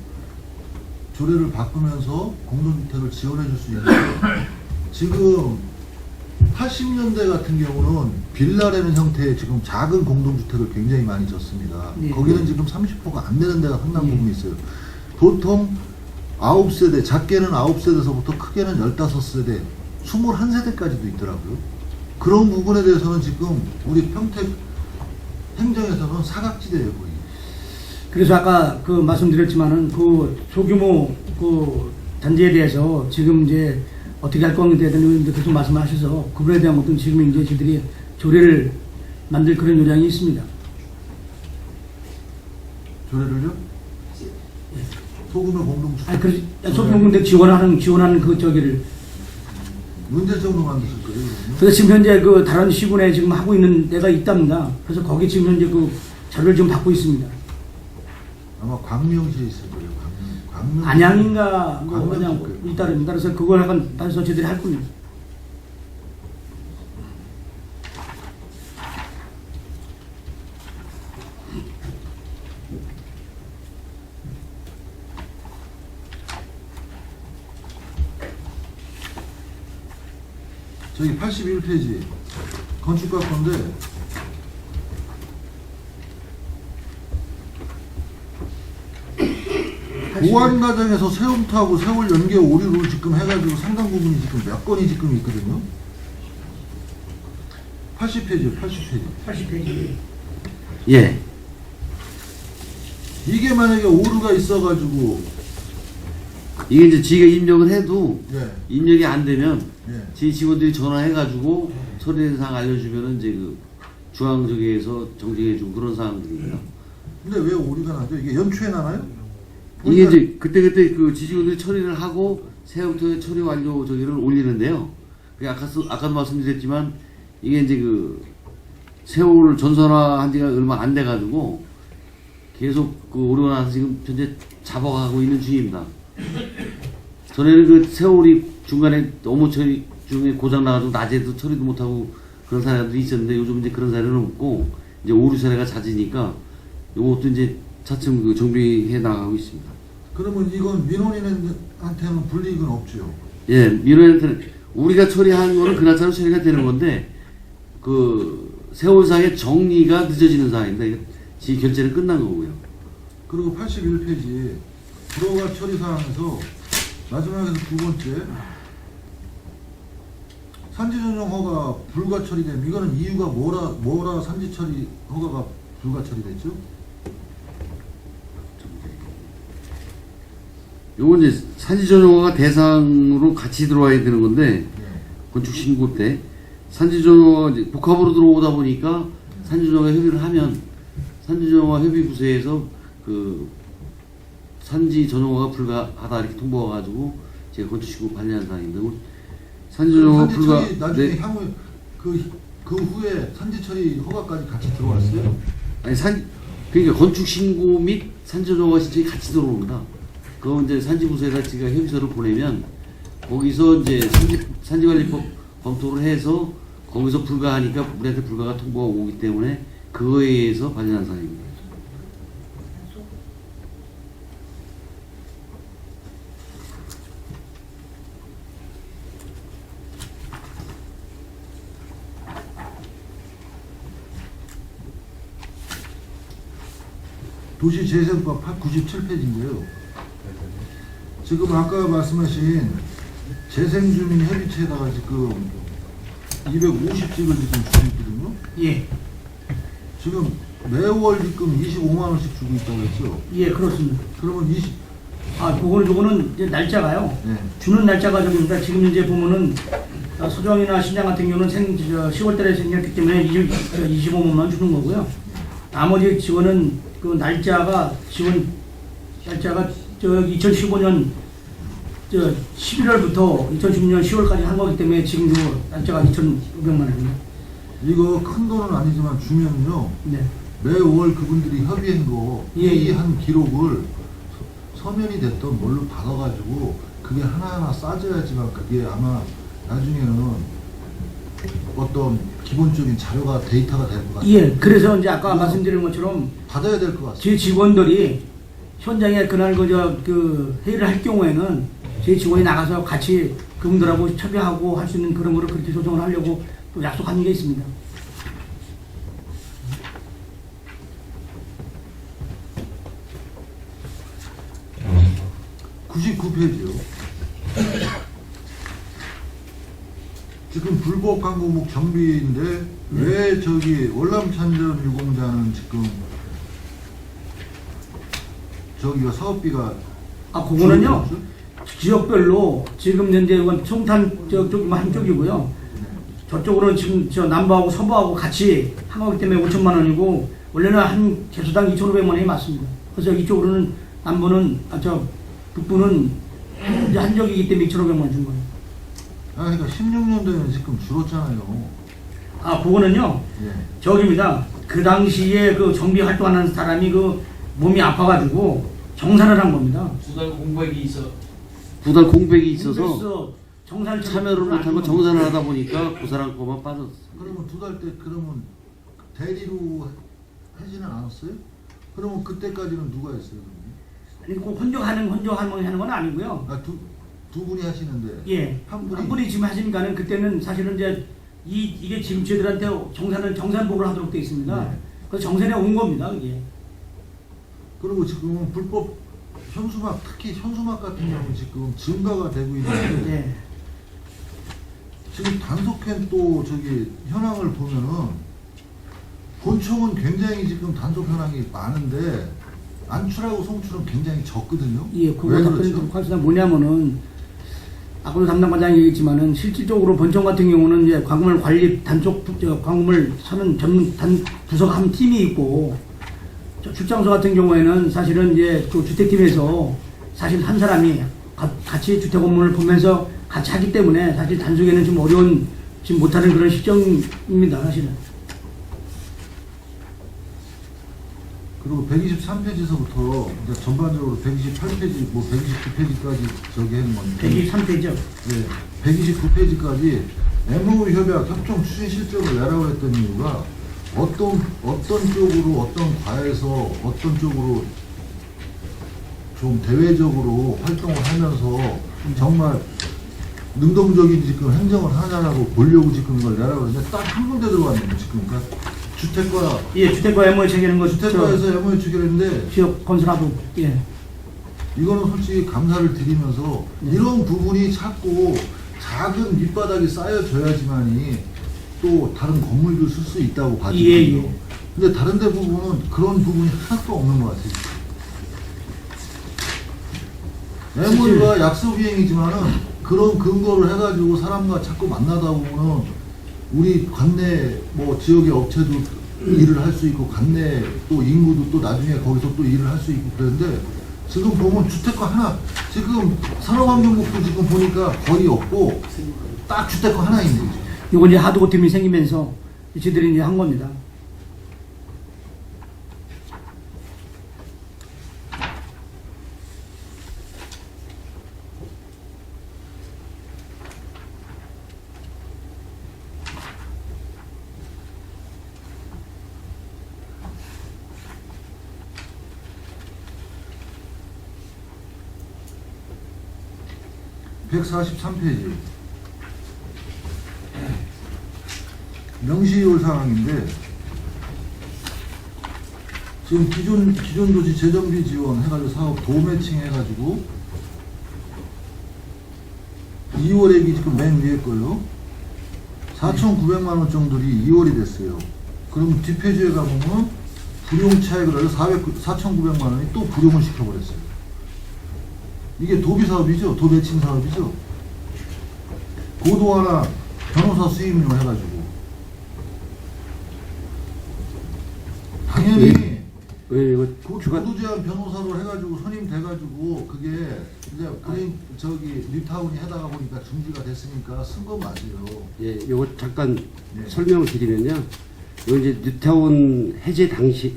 조례를 바꾸면서 공동주택을 지원해 줄 수 있는데, 지금 80년대 같은 경우는 빌라라는 형태의 지금 작은 공동주택을 굉장히 많이 졌습니다. 네. 거기는 지금 30호가 안 되는 데가 상당 부분 있어요. 보통 9세대, 작게는 9세대에서부터 크게는 15세대, 21세대까지도 있더라고요. 그런 부분에 대해서는 지금 우리 평택 행정에서는 사각지대예요, 거의. 그래서 아까 그 말씀드렸지만은 그 소규모 그 단지에 대해서 지금 이제 어떻게 할 건지에 대한 계속 말씀하셔서 그 부분에 대한 것도 지금 이제 저희들이 조례를 만들 그런 요량이 있습니다. 조례를요? 소규모 공동주택. 아니 그 소규모 근데 지원하는 그 저기를 문제점으로 만드실 거예요, 그러면? 그래서 지금 현재 그 다른 시군에 지금 하고 있는 데가 있답니다. 그래서 거기 지금 현재 그 자료를 지금 받고 있습니다. 아마 광명시에 있을 거예요, 광명. 안양인가 뭐 광명 그냥 쪽 거예요. 일단은 따라서 그걸 약간 따라서 저희들이 할 겁니다. 저기 81페이지 건축가 건데, 보안 과정에서 세움터하고 세월 연계 오류를 지금 해가지고 상당 부분이 지금 몇 건이 지금 있거든요. 80페이지요, 80페이지. 80페이지. 예. 이게 만약에 오류가 있어가지고, 이게 이제 지가 입력을 해도 예, 입력이 안 되면 예. 제 직원들이 전화해가지고 처리된 사항 알려주면은 이제 그 중앙조계에서 정정해주고 그런 사항들입니다. 근데 왜 오류가 나죠? 이게 연초에 나나요? 이게 이제 그때 그 지직원들이 처리를 하고 새부터 처리 완료 저기를 올리는데요. 그게 아까도 말씀드렸지만 이게 이제 그 세월을 전선화한 지가 얼마 안 돼가지고 계속 그 오류가 나서 지금 현재 잡아가고 있는 중입니다. 전에는 그 세월이 중간에 업무 처리 중에 고장 나가지고 낮에도 처리도 못하고 그런 사례들이 있었는데 요즘 이제 그런 사례는 없고 이제 오류 사례가 잦으니까 요것도 이제 차츰 그 정비해 나가고 있습니다. 그러면 이건 민원인한테는 불이익은 없죠. 예, 민원인한테는 우리가 처리한 거는 그날짜로 처리가 되는 건데 그 세월상의 정리가 늦어지는 상황입니다. 이게 지 결제는 끝난 거고요. 그리고 81페이지 불허가 처리 사항에서 마지막에서 두 번째 산지 전용 허가 불가 처리됨. 이거는 이유가 뭐라 산지 처리 허가가 불가 처리됐죠? 요건 이제 산지 전용화가 대상으로 같이 들어와야 되는 건데 건축 신고 때 산지 전용화가 이제 복합으로 들어오다 보니까 산지 전용화 협의를 하면 산지 전용화 협의 부서에서 그 산지 전용화가 불가하다 이렇게 통보가 가지고 제가 건축 신고 관리한 사항인데 산지 전용화 산지 불가 처리 나중에 네. 향후 그 후에 산지 처리 허가까지 같이 들어왔어요? 아니 그러니까 건축 신고 및 산지 전용화 신청이 같이 들어옵니다. 그거 이제 산지부서에다 제가 협의서를 보내면 거기서 이제 산지관리법 검토를 해서 거기서 불가하니까 우리한테 불가가 통보가 오기 때문에 그거에 의해서 관련한 사항입니다. 도시재생법 97페이지인데요. 지금 아까 말씀하신 재생주민협의체에다가 지금 250집을 지금 주고 있거든요. 예, 지금 매월 지금 25만 원씩 주고 있다고 했죠. 예, 그렇습니다. 그러면 그거는 이제 날짜가요. 네. 주는 날짜가 저기입니다. 지금 이제 보면은 소정이나 신장 같은 경우는 10월달에 생겼기 때문에 25만원 주는 거고요. 나머지 지원은 그 날짜가 지원 날짜가 2015년 11월부터 2016년 10월까지 한 거기 때문에 지금 요 날짜가 2,500만 원입니다. 이거 큰 돈은 아니지만 주면요. 네. 매월 그분들이 협의한 거 예. 회의한 기록을 서면이 됐던 뭘로 받아가지고 그게 하나하나 싸져야지만 그게 아마 나중에는 어떤 기본적인 자료가 데이터가 될 것 같아요. 예, 그래서 이제 아까 말씀드린 것처럼 받아야 될 것 같습니다. 제 직원들이 현장에 그날 그 회의를 할 경우에는 제 직원이 나가서 같이 그분들하고 협의하고 할 수 있는 그런 거를 그렇게 조정을 하려고 또 약속한 게 있습니다. 네. 99페이지요. 지금 불법 광고목 정비인데 왜 저기 월남찬전 유공자는 지금 저기가 사업비가 그거는요. 줄어들었죠? 지역별로 지금 현재 이건 송탄 쪽만 한쪽이고요. 저쪽으로는 지금 저 남부하고 서부하고 같이 한 거기 때문에 5천만 원이고 원래는 한 개수당 2,500만 원이 맞습니다. 그래서 이쪽으로는 남부는 북부는 이제 한적이기 때문에 2,500만 원 준 거예요. 그러니까 16년도에는 지금 줄었잖아요. 그거는요. 예. 저기입니다. 그 당시에 그 정비 활동하는 사람이 그 몸이 아파가지고 정산을 한 겁니다. 두달 공백이 있어서 정산을 참여를 못하고 정산을 하다 보니까 그 사람 거만 빠졌어. 그러면 두 달 때 그러면 대리로 하지는 않았어요? 그러면 그때까지는 누가 했어요? 아니 꼭 혼종하는 건 아니고요. 두 분이 하시는데 예, 한 한 분이 지금 하시니까는 그때는 사실은 이제 이게 지금 저희들한테 정산복을 하도록 돼 있습니다. 네. 그래서 정산에 온 겁니다, 이게. 그리고 지금 불법 현수막 특히 현수막 같은 경우 지금 증가가 되고 있는데 네. 지금 단속행 또 저기 현황을 보면은 본청은 굉장히 지금 단속 현황이 많은데 안출하고 송출은 굉장히 적거든요. 예, 그거 왜 답변이 그렇죠? 사실상 뭐냐면은 아까도 담당과장이 얘기했지만은 실질적으로 본청 같은 경우는 이제 광물 관리 단속 광물 사는 전문 부서가 한 팀이 있고 저 출장소 같은 경우에는 사실은 이제 그 주택팀에서 사실 한 사람이 같이 주택 건물을 보면서 같이 하기 때문에 사실 단속에는 좀 어려운 지금 못하는 그런 시점입니다 사실은. 그리고 123페이지서부터 이제 전반적으로 128페이지, 뭐 129페이지까지 저기 하는 건데. 123페이지요. 네, 129페이지까지 MOU 협약 협정 추진 실적을 내라고 했던 이유가 어떤 쪽으로 어떤 과에서 어떤 쪽으로 좀 대외적으로 활동을 하면서 정말 능동적인 지금 행정을 하냐라고 보려고 지금 이걸 내라고 했는데 딱 한 군데 들어왔네요 지금. 그러니까 주택과 예, 주택과 MOU 체결하는 거 주택과에서 MOU 체결했는데 지역 건설하고 예. 이거는 솔직히 감사를 드리면서 이런 부분이 자꾸 작은 밑바닥이 쌓여져야지만이 또 다른 건물도 쓸 수 있다고 봐지거든요. 예, 예. 근데 다른 데 부분은 그런 부분이 하나도 없는 것 같아요. MOU가 약속이행이지만은 그런 근거를 해가지고 사람과 자꾸 만나다 보면은 우리 관내 뭐 지역의 업체도 일을 할 수 있고 관내 또 인구도 또 나중에 거기서 또 일을 할 수 있고 그런데 지금 보면 주택가 하나 지금 산업환경국도 지금 보니까 거의 없고 딱 주택가 하나 있는 거죠. 이거 이제 하도고팀이 생기면서 저희들이 이제 한 겁니다. 백 143페이지 명시이율 사항인데 지금 기존 도시 재정비 지원 해가지고 사업 도매칭 해가지고 2월액이 지금 맨 위에 거요. 4,900만 원 정도이 2월이 됐어요. 그럼 뒷페이지에 가보면 불용 차액을 해서 4,900만 원이 또 불용을 시켜버렸어요. 이게 도비 사업이죠. 도매칭 사업이죠. 고도 하나 변호사 수임료 해가지고 당연히 왜 이거 고도 제한 변호사로 해가지고 선임돼가지고 그게 이제 저기 뉴타운이 하다가 보니까 중지가 됐으니까 쓴 거 맞아요. 예, 요거 잠깐 네. 설명을 드리면요. 요 이제 뉴타운 해제 당시,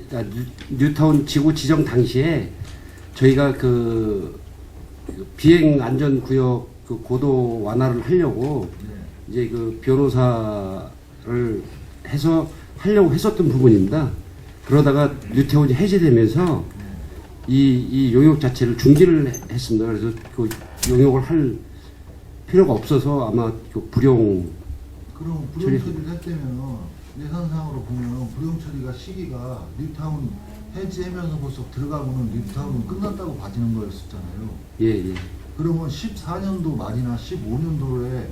뉴타운 지구 지정 당시에 저희가 그 비행 안전 구역 그 고도 완화를 하려고 네. 이제 그 변호사를 해서 하려고 했었던 부분입니다. 그러다가 뉴타운이 해제되면서 이 용역 자체를 중지를 했습니다. 그래서 그 용역을 할 필요가 없어서 아마 그 불용 그럼 불용 처리를 했다면 예산상으로 보면 불용 처리가 시기가 뉴타운 해지하면서 벌써 들어가고는 뉴타운은 끝났다고 봐지는 거였었잖아요. 예, 예. 그러면 14년도 말이나 15년도에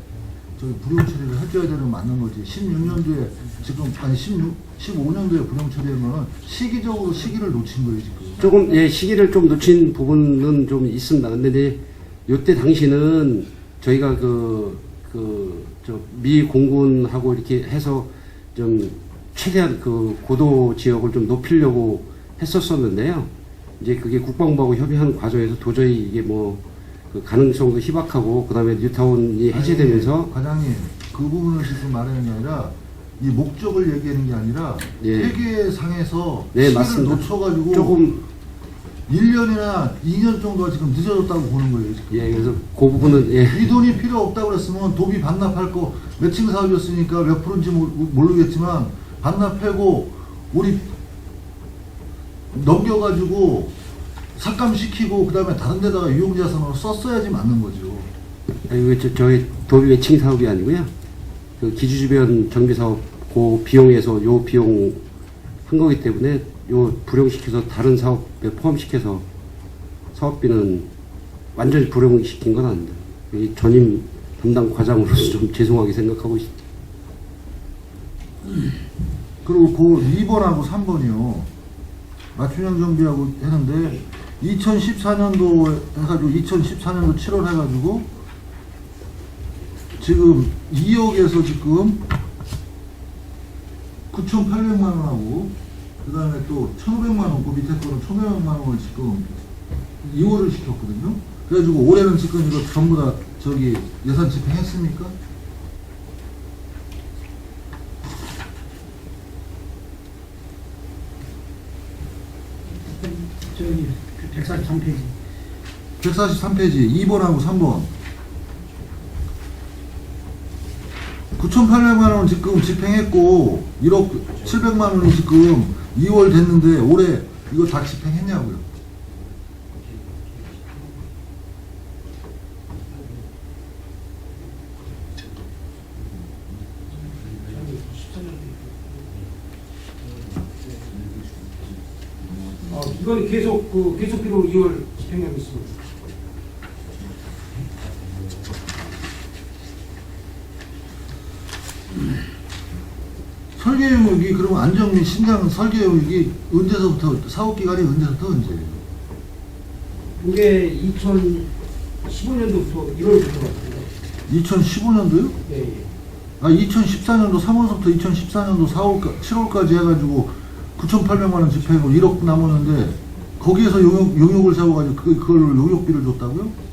저희 불용 처리를 해줘야 되는 맞는 거지. 16년도에 지금 아니 15년도에 불용 처리하면은 시기적으로 시기를 놓친 거예요 지금. 조금 예 시기를 좀 놓친 부분은 좀 있습니다. 근데 이제 요때 당시는 저희가 저 미 공군하고 이렇게 해서 좀 최대한 그 고도 지역을 좀 높이려고 했었었는데요. 이제 그게 국방부하고 협의하는 과정에서 도저히 이게 뭐 그 가능성도 희박하고 그다음에 뉴타운이 해제되면서 아니, 과장님 그 부분을 지금 말하는 게 아니라 이 목적을 얘기하는 게 아니라 예. 회계상에서 네, 시기를 맞습니다. 놓쳐가지고 조금 1년이나 2년 정도가 지금 늦어졌다고 보는 거예요 지금. 예 그래서 그 부분은 예. 이 돈이 필요 없다고 그랬으면 도비 반납할 거 매칭 사업이었으니까 몇 프로인지 모르겠지만 반납하고 우리 넘겨가지고 삭감시키고 그 다음에 다른 데다가 유용자산으로 썼어야지 맞는 거죠. 아니 저희 도비 매칭 사업이 아니고요. 그 기주 주변 정비 사업 그 비용에서 요 비용 한 거기 때문에 요 불용시켜서 다른 사업에 포함시켜서 사업비는 완전히 불용시킨 건 아닙니다. 이 전임 담당 과장으로서 좀 죄송하게 생각하고 있습니다. 그리고 그 2번하고 3번이요. 맞춤형 정비하고 했는데 2014년도 해가지고 2014년도 7월 해가지고 지금 2억에서 지금 9,800만 원하고 그 다음에 또 1,500만 원, 그 밑에 거는 1,500만 원을 지금 2월을 시켰거든요. 그래가지고 올해는 지금 이거 전부 다 저기 예산 집행했습니까? 저기 143페이지. 143페이지 2번하고 3번 9,800만 원 지금 집행했고 1억 700만 원이 지금 2월 됐는데 올해 이거 다 집행했냐고요. 이건 계속비로 2월 집행하고 있습니다. 설계 영역이 그러면 안정민 신장 설계 영역이 언제서부터 사업 기간이 언제부터 언제예요? 이게 2015년도부터 1월부터 같은데. 2015년도요? 예, 예. 아 2014년도 3월부터 2014년도 4월 7월까지 해가지고 9,800만 원 집행하고 1억 남았는데 거기에서 용역을 세워가지고 그걸 용역비를 줬다고요?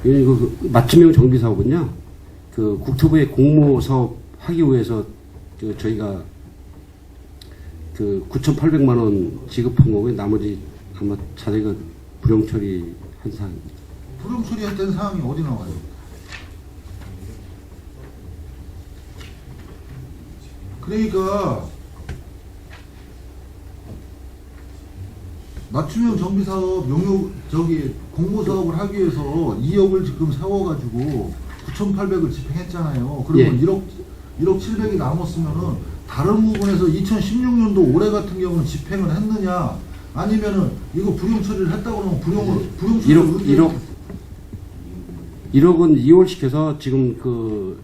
그 맞춤형 정비 사업은요, 그 국토부의 공모 사업 하기 위해서 저희가 그 9,800만 원 지급한 거고요. 나머지 아마 자세가 불용 처리한 사항입니다. 불용 처리했던 사항이 어디 나와요? 그러니까 맞춤형 정비 사업 용역 저기 공모 사업을 하기 위해서 2억을 지금 세워가지고 9,800을 집행했잖아요. 그러면 예. 1억 700이 남았으면은 다른 부분에서 2016년도 올해 같은 경우는 집행을 했느냐 아니면은 이거 불용 처리를 했다고 그러면 불용 처리를 1억은 2월 시켜서 지금 그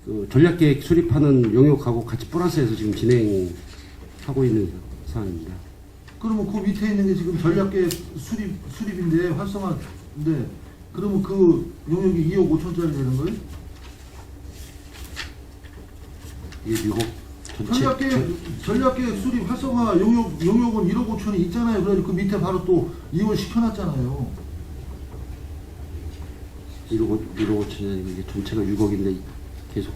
그 전략계획 수립하는 용역하고 같이 플러스해서 지금 진행하고 있는 사안입니다. 그러면 그 밑에 있는 게 지금 전략계획 수립인데 활성화인데 그러면 그 용역이 2억 5천짜리 되는 거예요? 이게 6억 전체 전략계획 수립 활성화 용역은 1억 5천이 있잖아요. 그래서 그 밑에 바로 또 2월 시켜놨잖아요. 1억 5천이 이게 전체가 6억인데 계속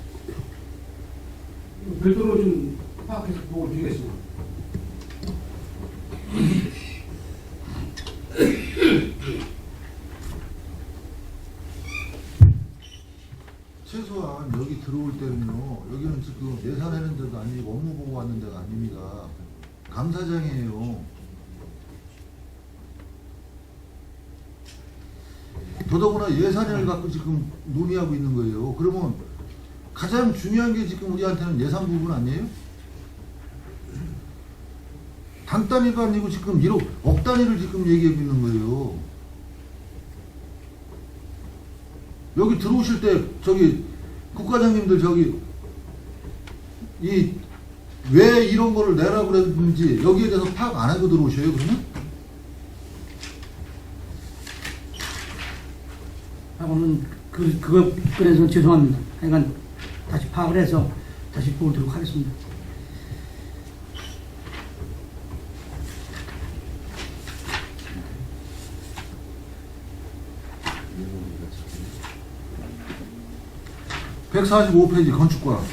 별도로 좀 파악해서 보고 드리겠습니다. 최소한 여기 들어올 때는요. 여기는 지금 예산하는 데도 아니고 업무 보고 왔는 데가 아닙니다. 감사장이에요. 더더구나 예산을 갖고 지금 논의하고 있는 거예요. 그러면 가장 중요한 게 지금 우리한테는 예산 부분 아니에요? 단 단위가 아니고 지금 1억, 억 단위를 지금 얘기하고 있는 거예요. 여기 들어오실 때 저기 국과장님들 저기 왜 이런 거를 내라고 그랬는지 여기에 대해서 파악 안 하고 들어오셔요 그러면? 하고는 그래서 죄송합니다. 하여간 다시 파악을 해서 다시 보도록 하겠습니다. (145페이지) 건축과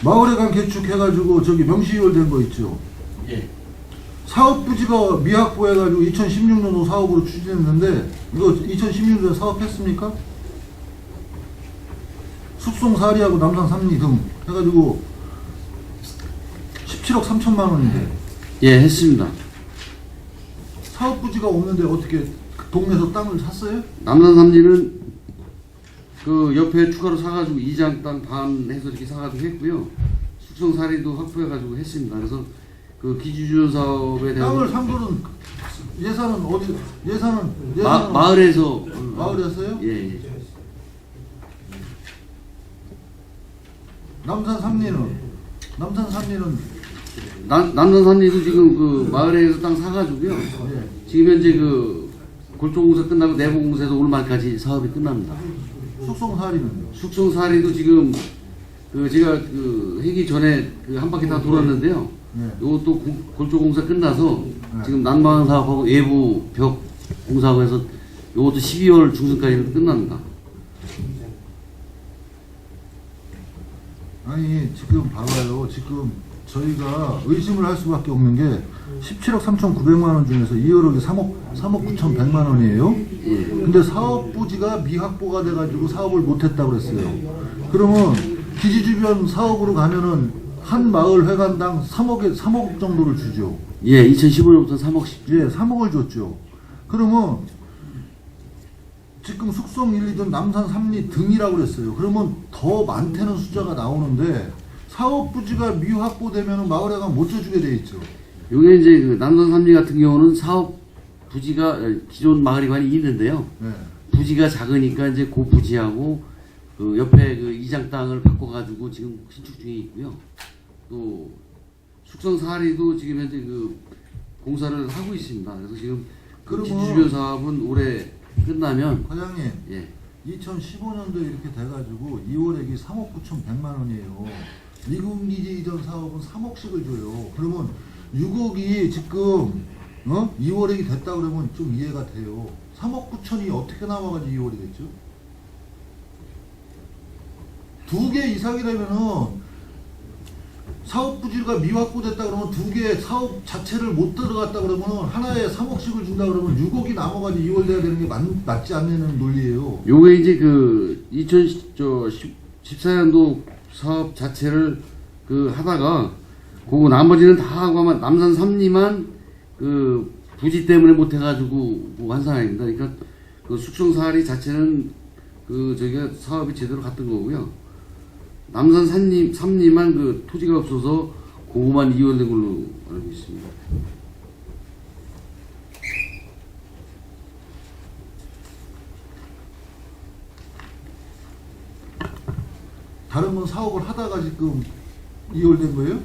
마을회관 개축해가지고 저기 명시이월된 거 있죠. 예. 사업부지가 미확보해가지고 2016년도 사업으로 추진했는데 이거 2016년도에 사업했습니까? 숲송 4리하고 남산 3리 등 해가지고 17억 3천만 원인데 예, 했습니다. 사업부지가 없는데 어떻게 그 동네에서 땅을 샀어요? 남산 3리는 그 옆에 추가로 사가지고 이장 땅 반 해서 이렇게 사가지고 했고요. 숙성 사리도 확보해가지고 했습니다. 그래서 그 기지주변 사업에 대한 땅을 산 거는 예산은 어디? 예산은 마을에서 마을에서요? 예, 예. 남산 삼리는 남산 산리도 지금 그 마을에서 땅 사가지고요. 예. 지금 현재 그 골조공사 끝나고 내부공사에서 오늘 말까지 사업이 끝납니다. 숙성 사리는요? 숙성 사리도 지금 그 제가 그 하기 전에 그 한 바퀴 다 돌았는데요. 네. 요것도 골조공사 끝나서 네. 지금 난방 사업하고 외부 벽 공사하고 해서 요것도 12월 중순까지는 끝납니다. 아니 지금 봐봐요. 지금 저희가 의심을 할 수밖에 없는 게 17억 3,900만 원 중에서 2월에 3억 9,100만 원이에요. 예. 근데 사업 부지가 미확보가 돼가지고 사업을 못했다고 그랬어요. 그러면 기지 주변 사업으로 가면은 한 마을 회관당 3억 정도를 주죠. 예, 2015년부터 3억씩. 예, 3억을 줬죠. 그러면 지금 숙성 1, 2등 남산 3리 등이라고 그랬어요. 그러면 더 많다는 숫자가 나오는데 사업 부지가 미확보되면 마을회관 못 줘주게 돼 있죠. 요게 이제 그 남산 3리 같은 경우는 사업 부지가 기존 마을회관이 있는데요. 네. 부지가 작으니까 이제 그 부지하고 그 옆에 그 이장 땅을 바꿔가지고 지금 신축 중에 있고요. 또 숙성 사리도 지금 현재 그 공사를 하고 있습니다. 그래서 지금 그 그러면- 기주변 사업은 올해 끝나면 과장님, 예. 2015년도에 이렇게 돼가지고 2월액이 3억 9,100만 원이에요. 미군기지 이전 사업은 3억씩을 줘요. 그러면 6억이 지금 2월액이 됐다 그러면 좀 이해가 돼요. 3억 9천이 어떻게 남아가지고 2월이 됐죠? 2개 이상이라면은 사업 부지가 미확보됐다 그러면 2개 사업 자체를 못 들어갔다 그러면 하나에 3억씩을 준다 그러면 6억이 남아가지고 2월 돼야 되는 게 맞지 않는 논리예요. 요게 이제 그 2014년도 사업 자체를 그 하다가 그거 나머지는 다 하고 아마 남산 3리만 그 부지 때문에 못 해가지고 뭐 한 상황입니다. 그러니까 그 숙성사리 자체는 그 저기가 사업이 제대로 갔던 거고요. 남산 3리만 그 토지가 없어서 그거만 이월된 걸로 알고 있습니다. 다른 건 사업을 하다가 지금 이월된 거예요?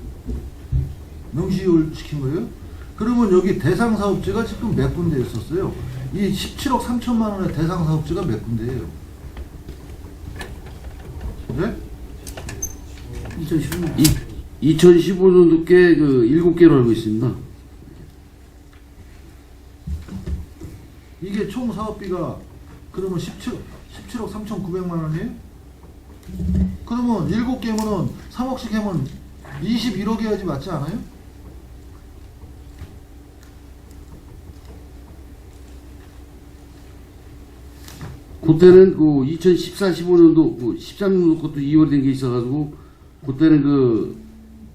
명시 이월 시킨 거예요? 그러면 여기 대상 사업지가 지금 몇 군데 있었어요? 이 17억 3천만 원의 대상 사업지가 몇 군데예요? 네? 2015년. 2015년도께 그 7개로 알고 있습니다. 이게 총 사업비가 그러면 17억 3,900만 원이에요? 그러면 7개면은 3억씩 하면 21억 해야지 맞지 않아요? 그때는 그 2014, 15년도, 그 13년도 것도 2월 된 게 있어가지고, 그때는 그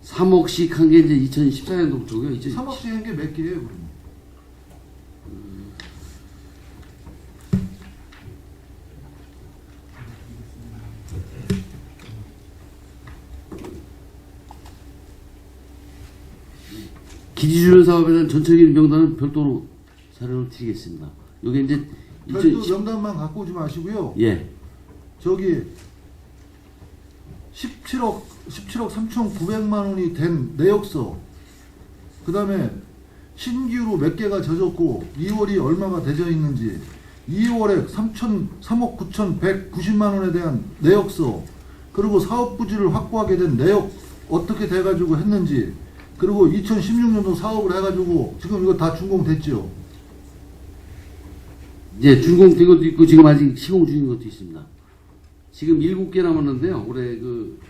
3억씩 한 게 이제 2014년도부터고요. 3억씩 한 게 몇 개예요, 그러면? 기지주변 사업에 대한 전체적인 명단은 별도로 자료를 드리겠습니다. 여기 이제 별도 명단만 갖고 오지 마시고요. 예. 저기 17억 3,900만 원이 된 내역서, 그 다음에 신규로 몇 개가 져졌고 2월이 얼마가 되져 있는지, 2월에 3억 9,190만 원에 대한 내역서, 그리고 사업 부지를 확보하게 된 내역 어떻게 돼가지고 했는지, 그리고 2016년도 사업을 해가지고 지금 이거 다 준공됐죠. 이제 준공된 것도 있고 지금 아직 시공 중인 것도 있습니다. 지금 7개 남았는데요. 올해 그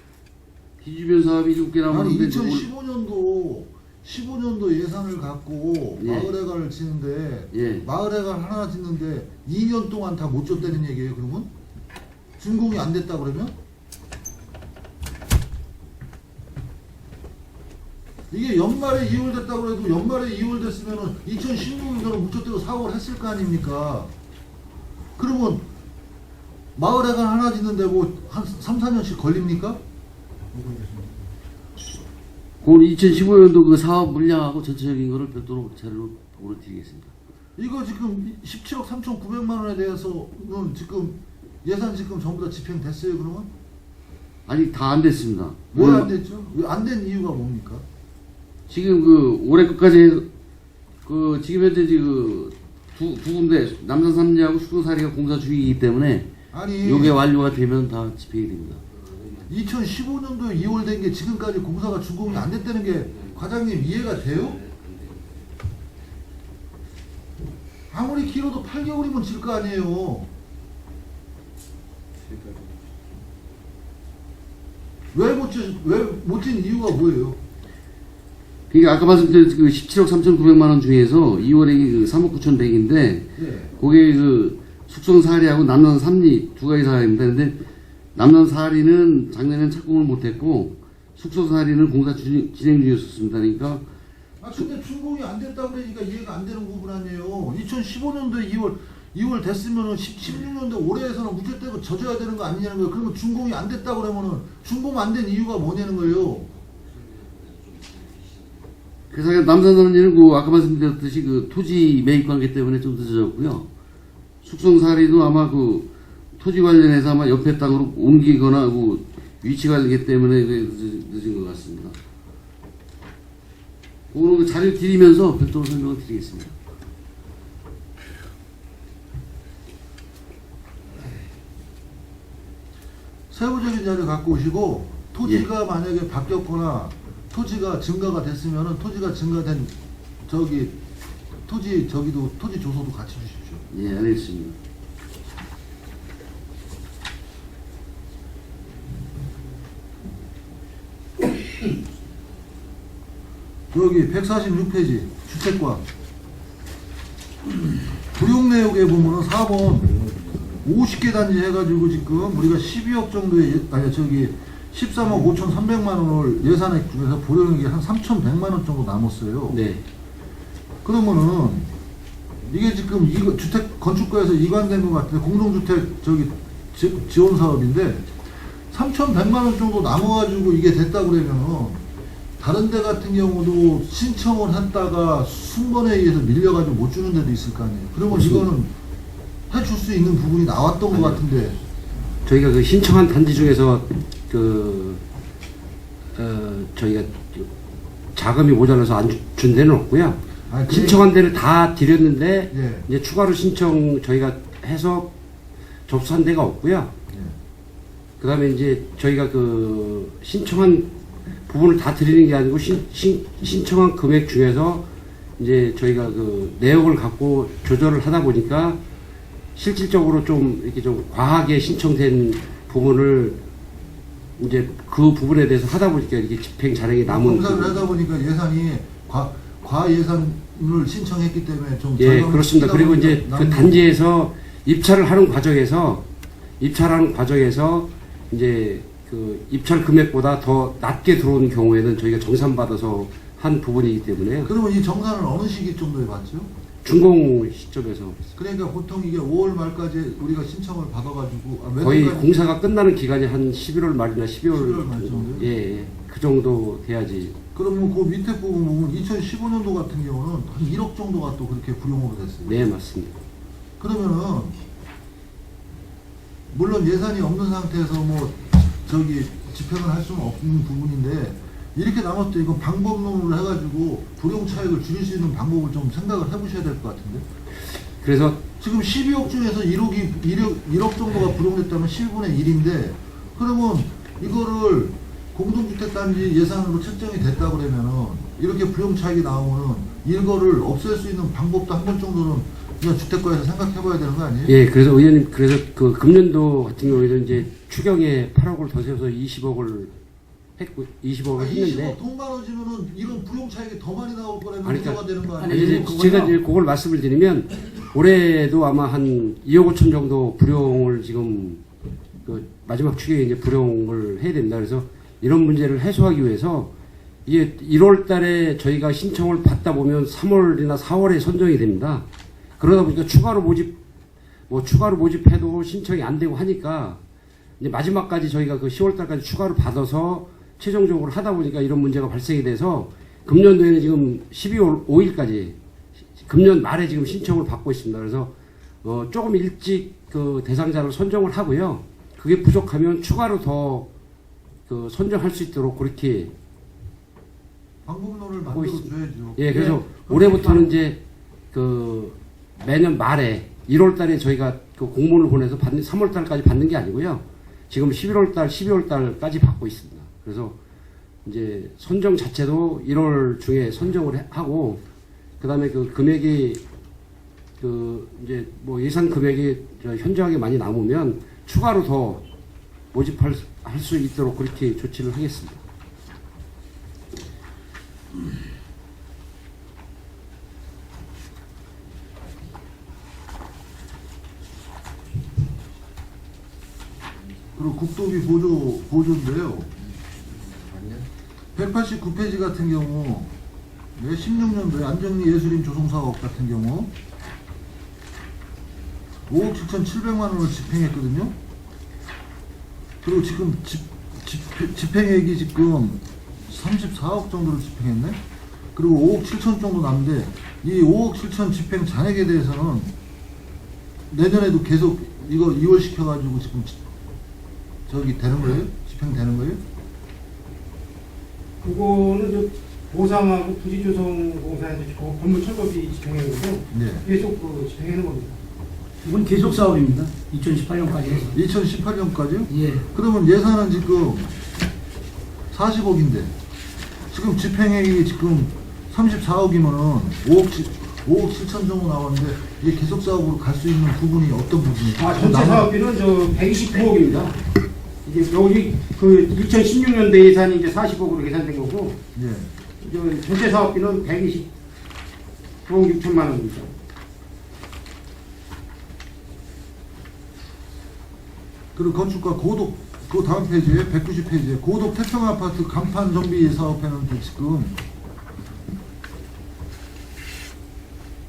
기지주변 사업이 7개 아니 남았는데 15년도 예산을 갖고 예. 마을회관을 짓는데 예. 마을회관 하나 짓는데 2년 동안 다 못 줬다는 얘기예요. 그러면 준공이 안 됐다 그러면 이게 연말에 2월 됐다고 해도 연말에 2월 됐으면은 2016년도는 못 줬다고 사업을 했을 거 아닙니까? 그러면 마을회관 하나 짓는데 뭐 한 3, 4년씩 걸립니까? 그 2015년도 그 사업 물량하고 전체적인 거를 별도로 자료로 보내드리겠습니다. 이거 지금 17억 3,900만 원에 대해서는 지금 예산 지금 전부 다 집행됐어요 그러면? 아직 다 안 됐습니다. 왜 안 됐죠? 왜 안 된 이유가 뭡니까? 지금 그 올해 끝까지 해서 그 지금 현재 두 군데 남산 3리하고 수도사리가 공사 중이기 때문에 아니 요게 완료가 되면 다 집행이 됩니다. 2015년도에 2월 된 게 지금까지 공사가 준공이 안 됐다는 게 과장님 이해가 돼요? 아무리 길어도 8개월이면 질 거 아니에요. 왜 못 진 이유가 뭐예요? 그러니까 아까 말씀드린 그 17억 3,900만 원 중에서 2월에 그 3억 9,100인데 네. 그게 그 숙성 사리하고 남남 3리 두 가지 사리입니다. 근데 남남 사리는 작년에는 착공을 못했고 숙성 사리는 공사 진행 중이었습니다. 그러니까 근데 준공이 안 됐다 그러니까 이해가 안 되는 부분 아니에요. 2015년도에 2월 됐으면은 16년도 올해에서는 무죄되고 져줘야 되는 거 아니냐는 거예요. 그러면 준공이 안 됐다 그러면은 준공 안 된 이유가 뭐냐는 거예요. 그래서 남산 3리는 그 아까 말씀드렸듯이 그 토지 매입 관계 때문에 좀 늦어졌고요. 숙성 사리도 아마 그 토지 관련해서 아마 옆에 땅으로 옮기거나 그 위치 관계 때문에 늦은 것 같습니다. 오늘 그 자료 드리면서 별도로 설명을 드리겠습니다. 세부적인 자료 갖고 오시고 토지가 만약에 바뀌었거나 토지가 증가가 됐으면은 토지가 증가된 토지 조서도 같이 주십시오. 예, 알겠습니다. 여기 146페이지 주택과 불용 내역에 보면은 4번 50개 단지 해가지고 지금 우리가 12억 정도의 13억 5,300만 원을 예산액 중에서 불용액이 한 3,100만 원 정도 남았어요. 네. 그러면은 이게 지금 이거 주택 건축과에서 이관된 것 같은데 공동주택 지원 사업인데 3,100만 원 정도 남아가지고 이게 됐다 그러면은 다른 데 같은 경우도 신청을 했다가 순번에 의해서 밀려가지고 못 주는 데도 있을 거 아니에요. 그러면 이거는 해줄 수 있는 부분이 나왔던 것 같은데. 저희가 그 신청한 단지 중에서 저희가 자금이 모자라서 안 준 데는 없고요. 신청한 데를 다 드렸는데 예. 이제 추가로 신청 저희가 해서 접수한 데가 없고요. 예. 그다음에 이제 저희가 그 신청한 부분을 다 드리는 게 아니고 신청한 금액 중에서 이제 저희가 그 내역을 갖고 조절을 하다 보니까 실질적으로 좀 이렇게 좀 과하게 신청된 부분을 이제 그 부분에 대해서 하다 보니까 이렇게 집행 잔액이 남은 검사를 부분. 하다 보니까 예산이 과예산을 신청했기 때문에 좀 예, 그렇습니다. 그리고 이제 그 단지에서 입찰을 하는 과정에서 이제 그 입찰 금액보다 더 낮게 들어오는 경우에는 저희가 정산받아서 한 부분이기 때문에 그러면 이 정산은 어느 시기 정도에 받죠? 준공 시점에서 그러니까 보통 이게 5월 말까지 우리가 신청을 받아가지고 거의 공사가 끝나는 기간이 한 11월 말이나 11월 말 정도요? 예, 그 정도 돼야지. 그러면 그 밑에 부분 보면 2015년도 같은 경우는 한 1억 정도가 또 그렇게 불용으로 됐어요. 네, 맞습니다. 그러면은 물론 예산이 없는 상태에서 집행을 할 수는 없는 부분인데 이렇게 남았을 때 이건 방법론으로 해가지고 불용 차익을 줄일 수 있는 방법을 좀 생각을 해보셔야 될 것 같은데. 그래서 지금 12억 중에서 1억 정도가 불용됐다면 10분의 1인데 그러면 이거를 공동주택단지 예산으로 책정이 됐다 그러면은 이렇게 불용 차익이 나오면은 이거를 없앨 수 있는 방법도 한 번 정도는 그냥 주택과에서 생각해봐야 되는 거 아니에요? 예, 그래서 의원님 그래서 그 금년도 같은 경우에는 이제 추경에 8억을 더 세워서 20억을 했고 20억을 했는데 20억 돈 많아지면은 이런 불용 차익이 더 많이 나올 거라면 아니, 문제가 되는 거 아니, 아니에요? 이제 그거요. 제가 이제 그걸 말씀을 드리면 올해도 아마 한 2억 5천 정도 불용을 지금 그 마지막 추경에 이제 불용을 해야 된다. 그래서 이런 문제를 해소하기 위해서 이게 1월 달에 저희가 신청을 받다 보면 3월이나 4월에 선정이 됩니다. 그러다 보니까 추가로 뭐 추가로 모집해도 신청이 안 되고 하니까 이제 마지막까지 저희가 그 10월 달까지 추가로 받아서 최종적으로 하다 보니까 이런 문제가 발생이 돼서 금년도에는 지금 12월 5일까지 금년 말에 지금 신청을 받고 있습니다. 그래서 조금 일찍 그 대상자를 선정을 하고요. 그게 부족하면 추가로 더 그 선정할 수 있도록 그렇게 방법론을 하고 있습니다. 만들어줘야죠. 예, 그래서 네. 올해부터는 이제 그 매년 말에 1월 달에 저희가 그 공문을 보내서 3월 달까지 받는 게 아니고요. 지금 11월 달, 12월 달까지 받고 있습니다. 그래서 이제 선정 자체도 1월 중에 선정을 하고 그다음에 그 금액이 그 이제 뭐 예산 금액이 현저하게 많이 남으면 추가로 더 모집할 수 있도록 그렇게 조치를 하겠습니다. 그리고 국도비 보조인데요. 189페이지 같은 경우 16년도에 안정리 예술인 조성사업 같은 경우 5억 7,700만 원을 집행했거든요. 그리고 지금 집행액이 지금 34억 정도를 집행했네. 그리고 5억 7천 정도 남는데 이 5억 7천 집행 잔액에 대해서는 내년에도 계속 이거 2월 시켜가지고 지금 저기 되는 거예요? 집행되는 거예요? 그거는 저 보상하고 부지조성공사에서 그 건물 철거비 집행하는 거고 네. 계속 그 집행하는 겁니다. 이건 계속 사업입니다. 2018년까지 해서. 2018년까지요? 예. 그러면 예산은 지금 40억인데 지금 집행액이 지금 34억이면은 5억 7천 정도 나왔는데 이게 계속 사업으로 갈 수 있는 부분이 어떤 부분이에요? 아, 전체 사업비는 저 129억입니다. 이제 여기 그 2016년도 예산이 이제 40억으로 계산된 거고, 예. 이제 전체 사업비는 129억 6천만 원입니다. 그리고 건축과 고독 그 다음 페이지에 190페이지에 고독 태평 아파트 간판 정비 사업에는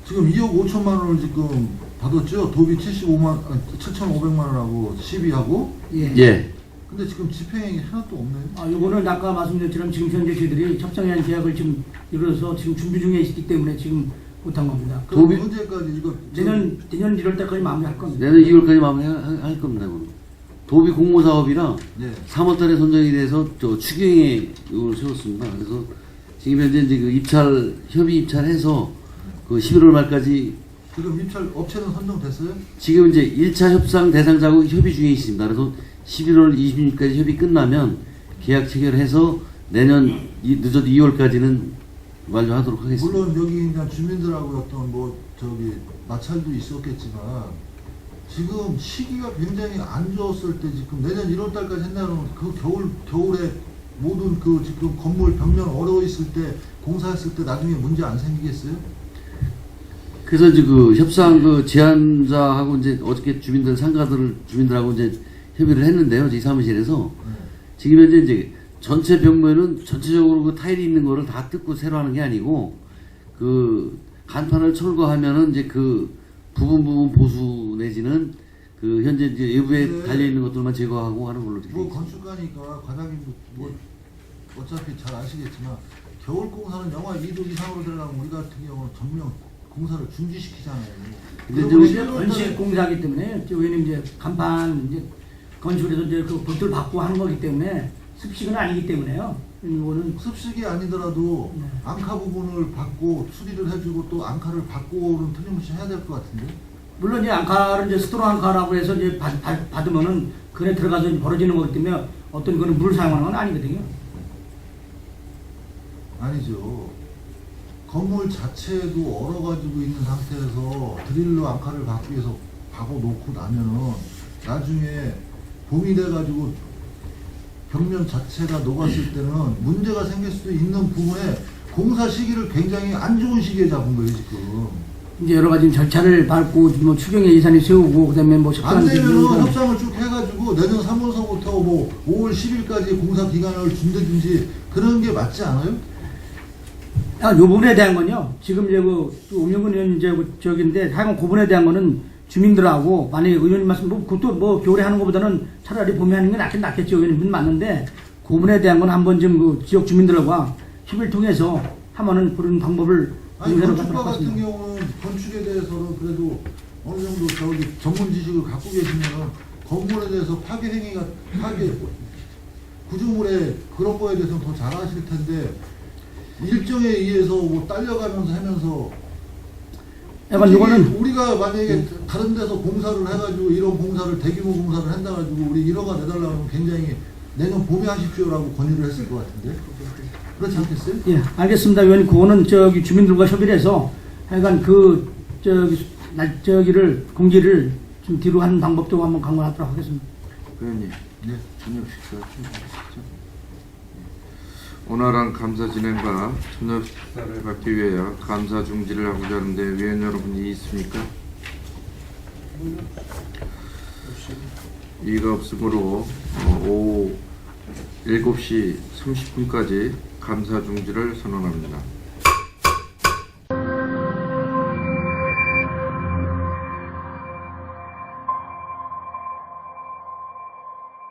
지금 2억 5천만 원을 지금 받았죠. 도비 7,500만 원하고 12하고. 예. 예. 근데 지금 집행액이 하나도 없네요. 아, 요거는 아까 말씀드렸처럼 지금 현재 저희들이 협상위한 계약을 지금 이뤄서 지금 준비 중에 있기 때문에 지금 못한 겁니다. 그럼 도비- 언제까지 이거 내년 1월 달까지 마무리할 겁니다. 내년 2월까지 마무리할 겁니다. 그럼. 도비 공모 사업이라 예. 3월달에 선정이 돼서 저 추경에 이걸 세웠습니다. 그래서 지금 현재 이제 그 협의 입찰해서 그 11월 말까지 지금 입찰 업체는 선정됐어요? 지금 이제 1차 협상 대상자하고 협의 중에 있습니다. 그래서 11월 26일까지 협의 끝나면 계약 체결해서 내년 늦어도 2월까지는 완료하도록 하겠습니다. 물론 여기 그냥 주민들하고 어떤 뭐 저기 마찰도 있었겠지만 지금 시기가 굉장히 안 좋았을 때 지금 내년 1월 달까지 한다는 그 겨울에 모든 그 지금 건물 벽면 얼어 있을 때 공사했을 때 나중에 문제 안 생기겠어요? 그래서 이제 그 협상 그 제안자하고 이제 어저께 주민들하고 이제 협의를 했는데요. 저희 사무실에서 지금 현재 이제 전체 벽면은 전체적으로 그 타일이 있는 거를 다 뜯고 새로 하는 게 아니고 그 간판을 철거하면은 이제 그 부분 보수 내지는 그 현재 이제 외부에 네. 달려 있는 것들만 제거하고 하는 걸로 되어 뭐 있습니다. 건축가니까 과장님도 뭐 어차피 잘 아시겠지만 겨울 공사는 영하 2도 이상으로 들어가면 우리 같은 경우는 전면 공사를 중지시키잖아요. 근데 그러면 이제 11월 달에 건식 공사하기 때문에 의원님 이제 간판 이제 건축에서 이제 그 볼트를 받고 하는 거기 때문에 습식은 아니기 때문에요. 이거는 습식이 아니더라도 네. 앙카 부분을 받고 수리를 해주고 또 앙카를 받고는 틀림없이 해야 될 것 같은데. 물론 이제 앙카를 이제 스토로 앙카라고 해서 이제 받으면은 그에 들어가서 이제 벌어지는 거기 때문에 어떤 거는 물을 사용하는 건 아니거든요. 아니죠. 건물 자체도 얼어가지고 있는 상태에서 드릴로 앙카를 받기 위해서 박아 놓고 나면은 나중에 봄이 돼가지고 벽면 자체가 녹았을 때는 문제가 생길 수도 있는 부분에 공사 시기를 굉장히 안 좋은 시기에 잡은 거예요 지금. 이제 여러 가지 절차를 밟고 뭐 추경의 예산을 세우고 그다음에 뭐 안 되면은 협상 협상을 쭉 해가지고 내년 3월서부터 뭐 5월 10일까지 공사 기간을 준다든지 그런 게 맞지 않아요? 요 부분에 대한 건요. 지금 이제 그 오명근 의원 이제 저기인데 하여간 그 부분에 대한 거는 주민들하고 만약에 의원님 말씀 뭐 그것도 뭐 겨울에 하는 것보다는 차라리 봄에 하는 게 낫겠죠. 의원님 맞는데 그 부분에 대한 건 한번 좀 그 지역 주민들과 협의를 통해서 하면은 그런 방법을 아니 공개로 건축가 갖도록 같은 하겠습니다. 경우는 건축에 대해서는 그래도 어느 정도 저기 전문 지식을 갖고 계시면은 건물에 대해서 파괴 행위가 파괴 구조물에 그런 거에 대해서는 더 잘 아실 텐데 일정에 의해서 뭐 딸려가면서 하면서 약간 이거는 우리가 만약에 다른 데서 공사를 해가지고 이런 공사를 대규모 공사를 한다가지고 우리 1호가 내달라고 하면 굉장히 내년 봄에 하십시오라고 권유를 했을 것 같은데 그렇지 않겠어요? 예, 알겠습니다. 의원님, 그거는 저기 주민들과 협의를 해서 하여간 그 저기를 공지를 좀 뒤로 하는 방법도 한번 강구하도록 하겠습니다. 의원님, 네. 저녁 식사 준비하시죠? 원활한 감사 진행과 저녁 식사를 받기 위하여 감사 중지를 하고자 하는데 위원 여러분이 있습니까? 이의가 없으므로 오후 7시 30분까지 감사 중지를 선언합니다.